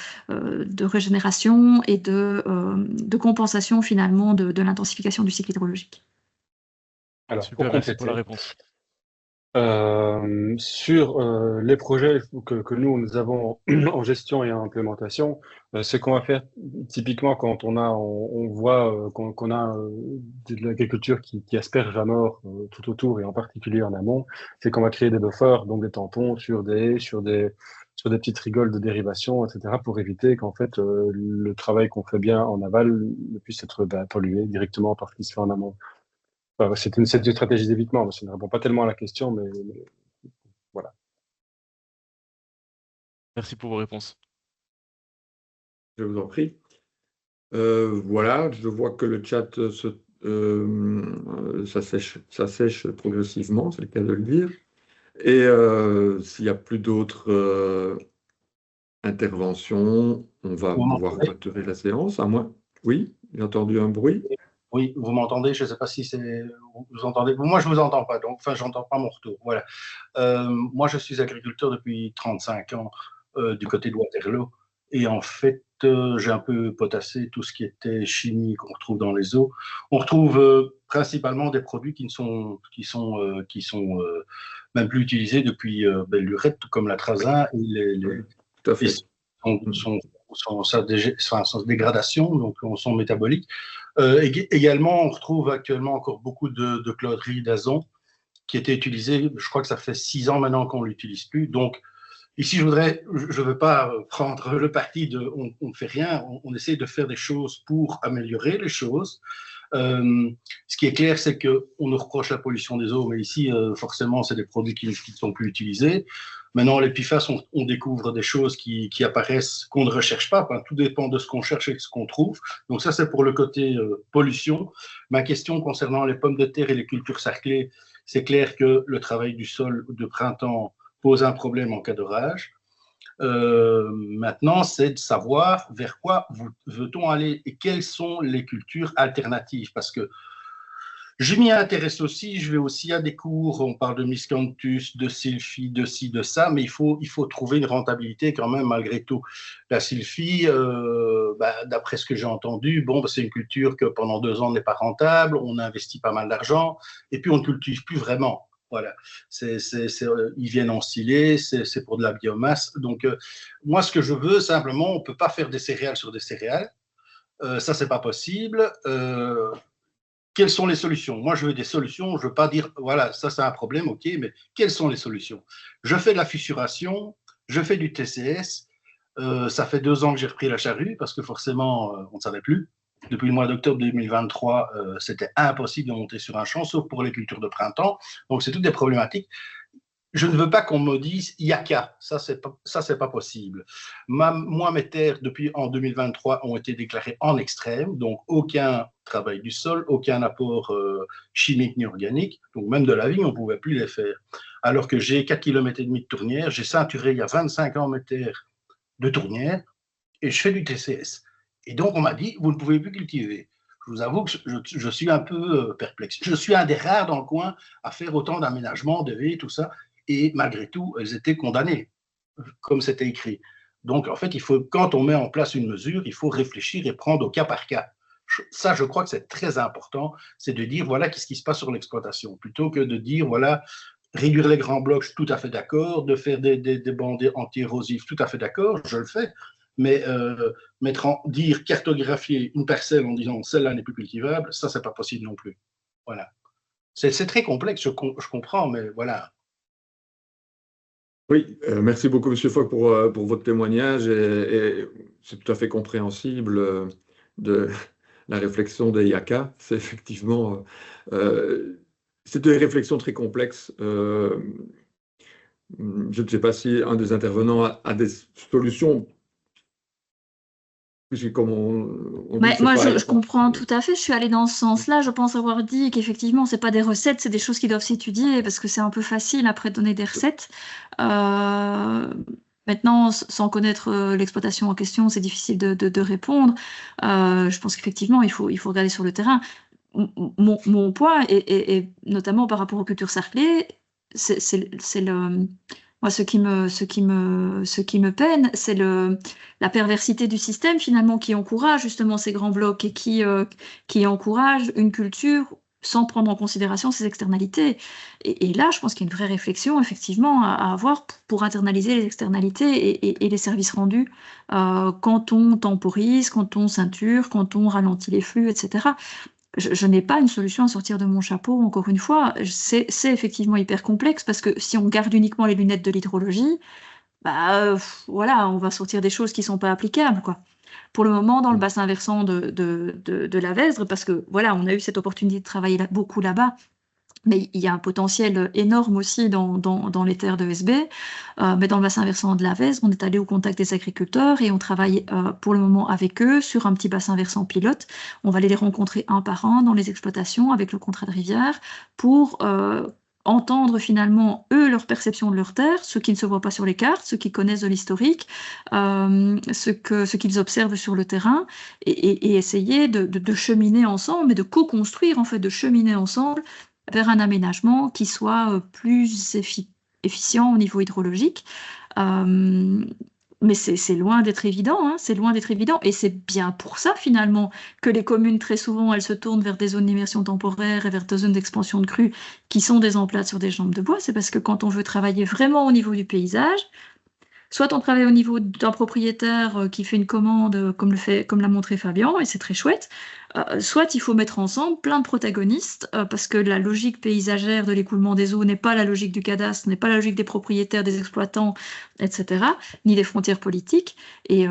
régénération et de compensation finalement de l'intensification du cycle hydrologique. Alors, Super, pour merci pour la compléter, réponse. Sur les projets que nous avons en gestion et en implémentation, ce qu'on va faire typiquement quand on voit qu'on a de l'agriculture qui asperge à mort tout autour et en particulier en amont, c'est qu'on va créer des buffers, donc des tampons sur des haies, sur des petites rigoles de dérivation, etc., pour éviter qu'en fait le travail qu'on fait bien en aval ne puisse être pollué directement par ce qui se fait en amont. C'est une stratégie d'évitement, mais ça ne répond pas tellement à la question, mais voilà. Merci pour vos réponses. Je vous en prie. Voilà, je vois que le chat ça sèche progressivement, c'est le cas de le dire. Et s'il n'y a plus d'autres interventions, on va pouvoir clôturer la séance, à moins. Oui, j'ai entendu un bruit. Oui, vous m'entendez? Je ne sais pas si vous entendez. Moi, je ne vous entends pas, donc enfin, je n'entends pas mon retour. Voilà. Moi, je suis agriculteur depuis 35 ans du côté de Waterloo. Et en fait, j'ai un peu potassé tout ce qui était chimie qu'on retrouve dans les eaux. On retrouve principalement des produits qui sont même plus utilisés depuis l'urette, comme l'atrazin et Tout à fait. sans dégradation, donc son métabolique. Également, on retrouve actuellement encore beaucoup de chlorhydrate d'azon qui était utilisé. Je crois que ça fait 6 ans maintenant qu'on ne l'utilise plus. Donc, ici, je ne veux pas prendre le parti de on ne fait rien, on essaie de faire des choses pour améliorer les choses. Ce qui est clair, c'est qu'on nous reproche la pollution des eaux, mais ici, forcément, c'est des produits qui ne sont plus utilisés. Maintenant, les PFAS, on découvre des choses qui apparaissent, qu'on ne recherche pas. Enfin, tout dépend de ce qu'on cherche et de ce qu'on trouve. Donc ça, c'est pour le côté pollution. Ma question concernant les pommes de terre et les cultures sarclées, c'est clair que le travail du sol de printemps pose un problème en cas d'orage. Maintenant, c'est de savoir vers quoi veut-on aller et quelles sont les cultures alternatives. Parce que je m'y intéresse aussi, je vais aussi à des cours, on parle de miscanthus, de sylphie, de ci, de ça, mais il faut trouver une rentabilité quand même malgré tout. La sylphie, d'après ce que j'ai entendu, c'est une culture que pendant 2 ans n'est pas rentable, on investit pas mal d'argent, et puis on ne cultive plus vraiment. Voilà, ils viennent ensiler, c'est pour de la biomasse. Donc, moi, ce que je veux, simplement, on ne peut pas faire des céréales sur des céréales. Ça, c'est pas possible. Quelles sont les solutions? Moi, je veux des solutions. Je ne veux pas dire, voilà, ça, c'est un problème, OK, mais quelles sont les solutions? Je fais de la fissuration, je fais du TCS. Ça fait 2 ans que j'ai repris la charrue parce que forcément, on ne savait plus. Depuis le mois d'octobre 2023, c'était impossible de monter sur un champ, sauf pour les cultures de printemps. Donc, c'est toutes des problématiques. Je ne veux pas qu'on me dise il n'y a qu'à. Ça, c'est pas possible. Moi, mes terres, depuis en 2023, ont été déclarées en extrême. Donc, aucun travail du sol, aucun apport chimique ni organique. Donc, même de la vigne, on ne pouvait plus les faire. Alors que j'ai 4,5 km de tournière, j'ai ceinturé il y a 25 ans mes terres de tournière et je fais du TCS. Et donc, on m'a dit, vous ne pouvez plus cultiver. Je vous avoue que je suis un peu perplexe. Je suis un des rares dans le coin à faire autant d'aménagements, de haies, tout ça. Et malgré tout, elles étaient condamnées, comme c'était écrit. Donc, en fait, quand on met en place une mesure, il faut réfléchir et prendre au cas par cas. Ça, je crois que c'est très important, c'est de dire, voilà, qu'est-ce qui se passe sur l'exploitation, plutôt que de dire, voilà, réduire les grands blocs, je suis tout à fait d'accord, de faire des bandés anti-érosifs, tout à fait d'accord, je le fais, mais dire cartographier une parcelle en disant celle-là n'est plus cultivable, ça, c'est pas possible non plus. Voilà. C'est très complexe, je comprends, mais voilà. Oui, merci beaucoup, M. Fogg, pour votre témoignage. Et c'est tout à fait compréhensible de la réflexion des IACA. C'est effectivement c'est des réflexions très complexes. Je ne sais pas si un des intervenants a des solutions. Comme moi, je comprends tout à fait. Je suis allée dans ce sens-là. Je pense avoir dit qu'effectivement, c'est pas des recettes, c'est des choses qui doivent s'étudier parce que c'est un peu facile après de donner des recettes. Maintenant, sans connaître l'exploitation en question, c'est difficile de répondre. Je pense qu'effectivement, il faut regarder sur le terrain. Mon point, et notamment par rapport aux cultures sarclées, c'est le... Moi, ce qui me peine, c'est la perversité du système, finalement, qui encourage justement ces grands blocs et qui encourage une culture sans prendre en considération ces externalités. Et là, je pense qu'il y a une vraie réflexion, effectivement, à avoir pour internaliser les externalités et les services rendus quand on temporise, quand on ceinture, quand on ralentit les flux, etc. Je n'ai pas une solution à sortir de mon chapeau, encore une fois. C'est effectivement hyper complexe parce que si on garde uniquement les lunettes de l'hydrologie, voilà, on va sortir des choses qui ne sont pas applicables, quoi. Pour le moment, dans le bassin versant de la Vesdre, parce que voilà, on a eu cette opportunité de travailler beaucoup là-bas, mais il y a un potentiel énorme aussi dans les terres de SB. Mais dans le bassin versant de la Vesdre, on est allé au contact des agriculteurs et on travaille pour le moment avec eux sur un petit bassin versant pilote. On va aller les rencontrer un par un dans les exploitations avec le contrat de rivière pour entendre finalement, eux, leur perception de leur terre, ce qui ne se voit pas sur les cartes, ceux qui connaissent de l'historique, ce qu'ils observent sur le terrain, et essayer de cheminer ensemble, et de co-construire, en fait, de cheminer ensemble vers un aménagement qui soit plus efficient au niveau hydrologique. Mais c'est loin d'être évident, hein, c'est loin d'être évident. Et c'est bien pour ça, finalement, que les communes, très souvent, elles se tournent vers des zones d'immersion temporaire et vers des zones d'expansion de crues qui sont des emplâtres sur des jambes de bois. C'est parce que quand on veut travailler vraiment au niveau du paysage, soit on travaille au niveau d'un propriétaire qui fait une commande, comme l'a montré Fabien, et c'est très chouette, soit il faut mettre ensemble plein de protagonistes, parce que la logique paysagère de l'écoulement des eaux n'est pas la logique du cadastre, n'est pas la logique des propriétaires, des exploitants, etc., ni des frontières politiques. Et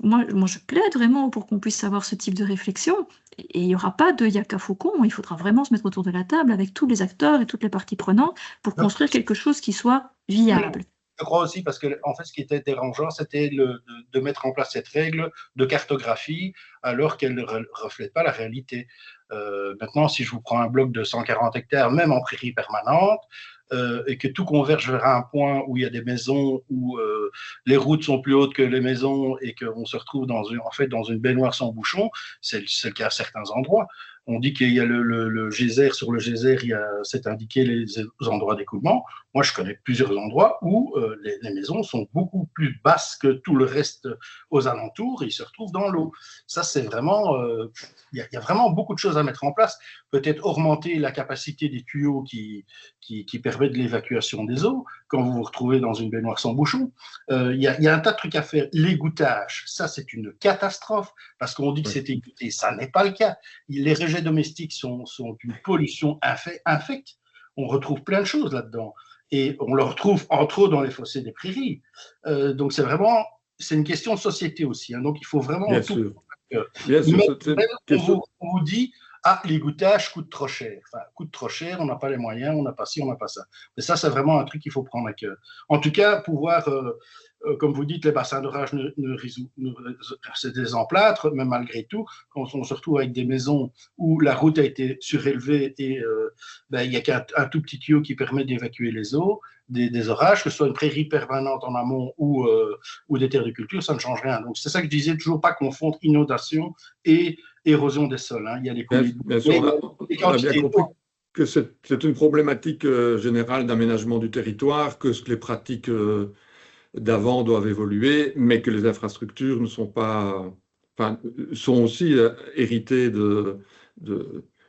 moi, je plaide vraiment pour qu'on puisse avoir ce type de réflexion. Et il n'y aura pas de yaka faucon, il faudra vraiment se mettre autour de la table avec tous les acteurs et toutes les parties prenantes pour construire quelque chose qui soit viable. Je crois aussi, parce que en fait, ce qui était dérangeant, c'était de mettre en place cette règle de cartographie alors qu'elle ne reflète pas la réalité. Maintenant, si je vous prends un bloc de 140 hectares, même en prairie permanente, et que tout converge vers un point où il y a des maisons, où les routes sont plus hautes que les maisons et qu'on se retrouve dans une baignoire sans bouchon, c'est le cas à certains endroits. On dit qu'il y a le geyser, sur le geyser, c'est indiqué les endroits d'écoulement. Moi, je connais plusieurs endroits où les maisons sont beaucoup plus basses que tout le reste aux alentours et ils se retrouvent dans l'eau. Ça, c'est vraiment... Il y a vraiment beaucoup de choses à mettre en place. Peut-être augmenter la capacité des tuyaux qui permettent de l'évacuation des eaux quand vous vous retrouvez dans une baignoire sans bouchon. Il y a un tas de trucs à faire. L'égouttage, ça, c'est une catastrophe parce qu'on dit que c'est égoutté. Ça n'est pas le cas. Les rejets domestiques sont une pollution infecte. On retrouve plein de choses là-dedans. Et on le retrouve entre autres dans les fossés des prairies. Donc c'est une question de société aussi. Hein. Donc il faut vraiment Bien tout. sûr. Bien sûr, On vous dit l'égouttage coûte trop cher. Enfin, coûte trop cher, on n'a pas les moyens, on n'a pas ci, on n'a pas ça. Mais ça, c'est vraiment un truc qu'il faut prendre à cœur. En tout cas, pouvoir, comme vous dites, les bassins d'orage c'est des emplâtres, mais malgré tout, quand on se retrouve avec des maisons où la route a été surélevée et il n'y a qu'un tout petit tuyau qui permet d'évacuer les eaux, des orages, que ce soit une prairie permanente en amont ou des terres de culture, ça ne change rien. Donc, c'est ça que je disais, toujours pas confondre inondation et érosion des sols. Hein. Il y a les bien sûr, on a bien compris que c'est une problématique générale d'aménagement du territoire, que les pratiques d'avant doivent évoluer, mais que les infrastructures ne sont pas, sont aussi héritées de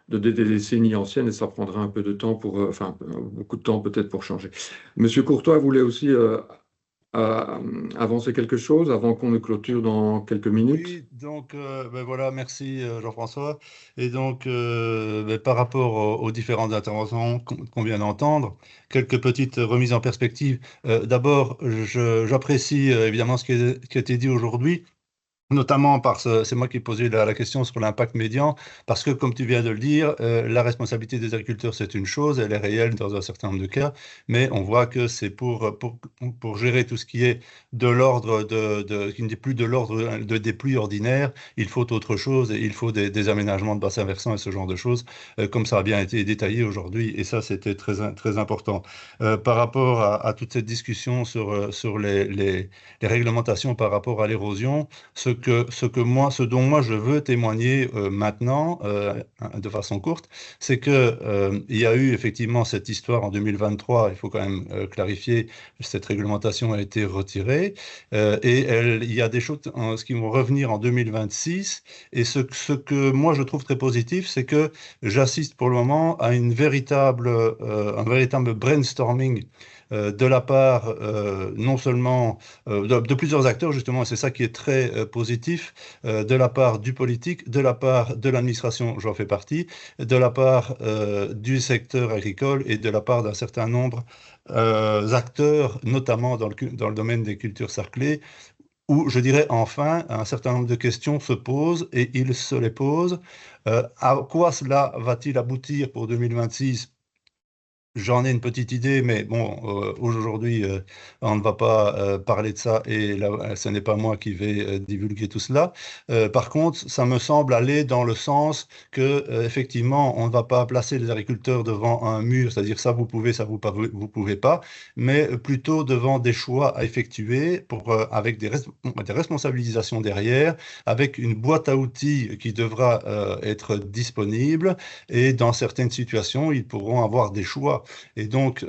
des décennies anciennes et ça prendra un peu de temps beaucoup de temps peut-être pour changer. Monsieur Courtois voulait aussi avancer quelque chose avant qu'on ne clôture dans quelques minutes. Oui, donc voilà, merci Jean-François. Et donc par rapport aux différentes interventions qu'on vient d'entendre, quelques petites remises en perspective. D'abord, j'apprécie évidemment ce qui a été dit aujourd'hui. Notamment c'est moi qui ai posé la question sur l'impact médian, parce que comme tu viens de le dire, la responsabilité des agriculteurs c'est une chose, elle est réelle dans un certain nombre de cas, mais on voit que c'est pour gérer tout ce qui est de l'ordre qui n'est plus de l'ordre des pluies ordinaires, il faut autre chose, et il faut des aménagements de bassins versants et ce genre de choses, comme ça a bien été détaillé aujourd'hui, et ça c'était très, très important. Par rapport à toute cette discussion sur les réglementations par rapport à l'érosion, ce ce dont moi je veux témoigner maintenant, de façon courte, c'est que il y a eu effectivement cette histoire en 2023. Il faut quand même clarifier, cette réglementation a été retirée et il y a des choses ce qui vont revenir en 2026. Et ce que moi je trouve très positif, c'est que j'assiste pour le moment à un véritable brainstorming de la part non seulement de plusieurs acteurs, justement, et c'est ça qui est très positif, de la part du politique, de la part de l'administration, j'en fais partie, de la part du secteur agricole et de la part d'un certain nombre d'acteurs, notamment dans le domaine des cultures cerclées, où je dirais enfin un certain nombre de questions se posent et ils se les posent. À quoi cela va-t-il aboutir pour 2026? J'en ai une petite idée, mais bon, aujourd'hui, on ne va pas parler de ça et là, ce n'est pas moi qui vais divulguer tout cela. Par contre, ça me semble aller dans le sens que, effectivement, on ne va pas placer les agriculteurs devant un mur, c'est-à-dire ça vous pouvez, ça vous pouvez pas, mais plutôt devant des choix à effectuer avec des responsabilisations derrière, avec une boîte à outils qui devra être disponible et dans certaines situations, ils pourront avoir des choix. Et donc,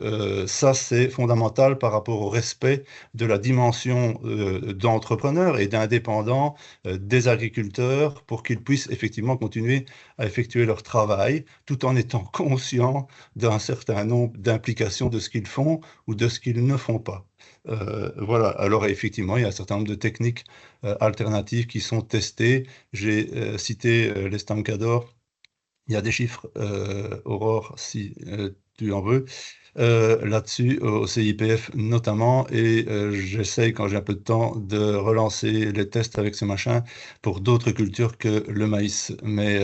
ça, c'est fondamental par rapport au respect de la dimension d'entrepreneurs et d'indépendants des agriculteurs pour qu'ils puissent effectivement continuer à effectuer leur travail tout en étant conscients d'un certain nombre d'implications de ce qu'ils font ou de ce qu'ils ne font pas. Voilà, alors effectivement, il y a un certain nombre de techniques alternatives qui sont testées. J'ai cité les Stancador. Il y a des chiffres, Aurore, si tu en veux, là-dessus, au CIPF notamment, et j'essaye, quand j'ai un peu de temps, de relancer les tests avec ce machin pour d'autres cultures que le maïs. Mais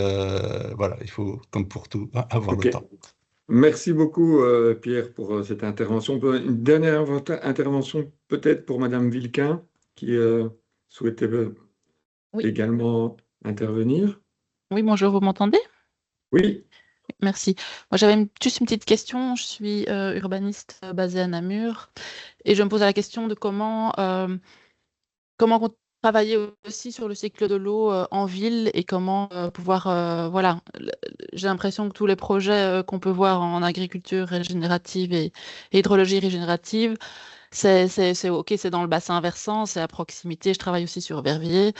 voilà, il faut, comme pour tout, avoir le temps. Merci beaucoup, Pierre, pour cette intervention. Une dernière intervention, peut-être pour Madame Vilquin, qui souhaitait également intervenir. Oui, bonjour, vous m'entendez? Oui. Merci. Moi, j'avais juste une petite question. Je suis urbaniste basée à Namur et je me posais la question de comment travailler aussi sur le cycle de l'eau en ville et comment pouvoir, voilà, j'ai l'impression que tous les projets qu'on peut voir en agriculture régénérative et hydrologie régénérative, c'est OK, c'est dans le bassin versant, c'est à proximité. Je travaille aussi sur Verviers,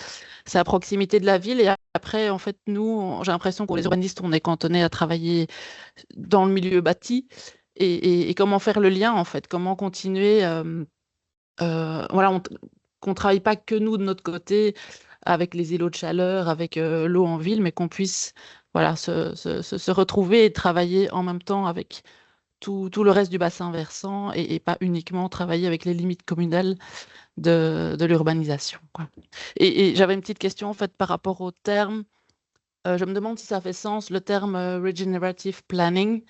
c'est à proximité de la ville. Et après, en fait, nous, j'ai l'impression que les urbanistes, on est cantonnés à travailler dans le milieu bâti. Et comment faire le lien, en fait, comment continuer, voilà, qu'on ne travaille pas que nous de notre côté avec les îlots de chaleur, avec l'eau en ville, mais qu'on puisse, voilà, se retrouver et travailler en même temps avec tout le reste du bassin versant et pas uniquement travailler avec les limites communales de l'urbanisation, quoi. Et j'avais une petite question en fait par rapport au terme. Je me demande si ça fait sens le terme regenerative planning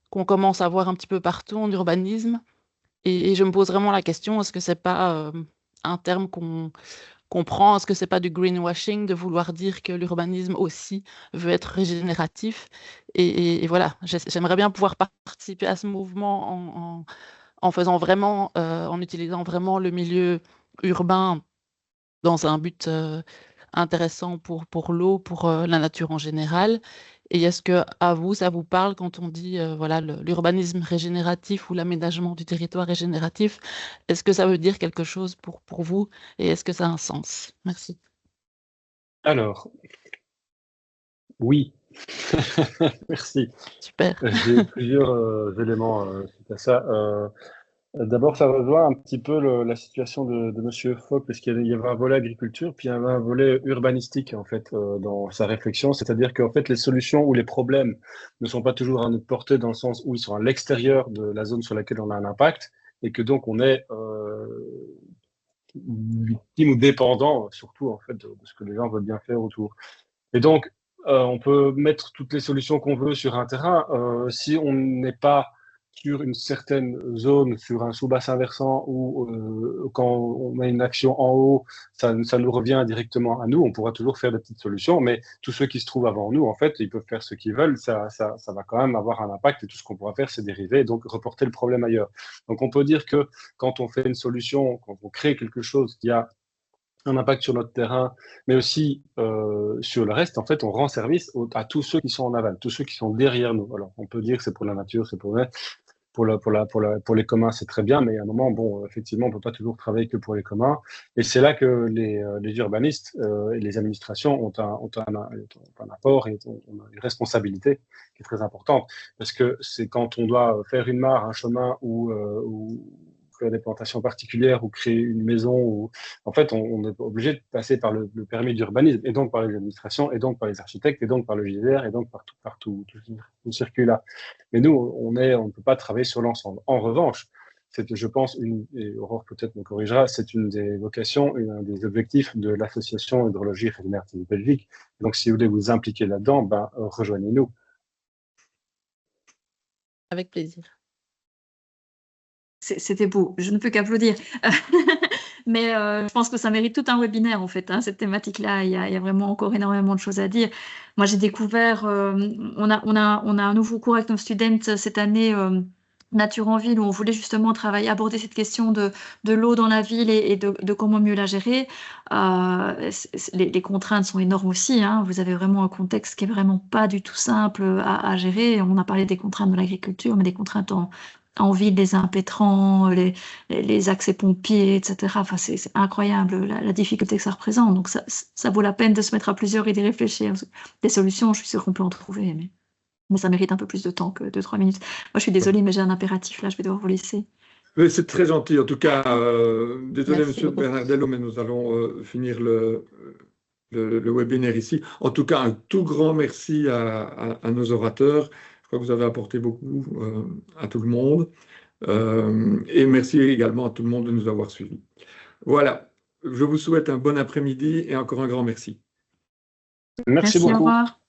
qu'on commence à voir un petit peu partout en urbanisme. Et je me pose vraiment la question, est-ce que c'est pas un terme qu'on prend, est-ce que c'est pas du greenwashing de vouloir dire que l'urbanisme aussi veut être régénératif? Et voilà, j'aimerais bien pouvoir participer à ce mouvement en faisant vraiment, en utilisant vraiment le milieu urbain dans un but intéressant pour l'eau, pour la nature en général. Et est-ce que à vous, ça vous parle quand on dit voilà, l'urbanisme régénératif ou l'aménagement du territoire régénératif? Est-ce que ça veut dire quelque chose pour vous et est-ce que ça a un sens? Merci. Alors, oui. Merci. Super. J'ai plusieurs éléments suite à ça. D'abord, ça rejoint un petit peu la situation de Monsieur Fogg, parce qu'il y avait un volet agriculture, puis il y avait un volet urbanistique, en fait, dans sa réflexion. C'est-à-dire qu'en fait, les solutions ou les problèmes ne sont pas toujours à notre portée dans le sens où ils sont à l'extérieur de la zone sur laquelle on a un impact, et que donc on est victime ou dépendant, surtout, en fait, de ce que les gens veulent bien faire autour. Et donc, on peut mettre toutes les solutions qu'on veut sur un terrain. Si on n'est pas sur une certaine zone, sur un sous-bassin versant, ou quand on met une action en haut, ça nous revient directement à nous. On pourra toujours faire des petites solutions, mais tous ceux qui se trouvent avant nous, en fait, ils peuvent faire ce qu'ils veulent. Ça va quand même avoir un impact, et tout ce qu'on pourra faire, c'est dériver et donc reporter le problème ailleurs. Donc, on peut dire que quand on fait une solution, quand on crée quelque chose qui a un impact sur notre terrain, mais aussi sur le reste. En fait, on rend service à tous ceux qui sont en aval, tous ceux qui sont derrière nous. Alors, on peut dire que c'est pour la nature, c'est pour les communs, c'est très bien, mais à un moment, bon, effectivement, on peut pas toujours travailler que pour les communs. Et c'est là que les urbanistes et les administrations ont un apport et ont une responsabilité qui est très importante. Parce que c'est quand on doit faire une mare, un chemin ou faire des plantations particulières ou créer une maison, ou en fait, on est obligé de passer par le permis d'urbanisme, et donc par les administrations, et donc par les architectes, et donc par le JDR, et donc par tout ce circuit-là. Mais nous, on ne peut pas travailler sur l'ensemble. En revanche, c'est, je pense, et Aurore peut-être me corrigera, c'est une des vocations, un des objectifs de l'association Hydrologie Régénérative Belgique. Donc, si vous voulez vous impliquer là-dedans, ben, rejoignez-nous. Avec plaisir. C'était beau, je ne peux qu'applaudir. Mais je pense que ça mérite tout un webinaire, en fait, hein, cette thématique-là. Il y a vraiment encore énormément de choses à dire. Moi, j'ai découvert, on a un nouveau cours Active Student cette année, Nature en ville, où on voulait justement aborder cette question de l'eau dans la ville et de comment mieux la gérer. Les contraintes sont énormes aussi, hein. Vous avez vraiment un contexte qui est vraiment pas du tout simple à gérer. On a parlé des contraintes de l'agriculture, mais des contraintes en ville, les impétrants, les accès pompiers, etc. Enfin, c'est incroyable la difficulté que ça représente. Donc, ça vaut la peine de se mettre à plusieurs et d'y réfléchir. Des solutions, je suis sûre qu'on peut en trouver, mais ça mérite un peu plus de temps que 2-3 minutes. Moi, je suis désolée, mais j'ai un impératif là, je vais devoir vous laisser. Mais c'est très gentil. En tout cas, désolé, Merci Monsieur beaucoup. Bernardello, mais nous allons finir le webinaire ici. En tout cas, un tout grand merci à nos orateurs. Je crois que vous avez apporté beaucoup à tout le monde. Et merci également à tout le monde de nous avoir suivis. Voilà, je vous souhaite un bon après-midi et encore un grand merci. Merci Au beaucoup. revoir.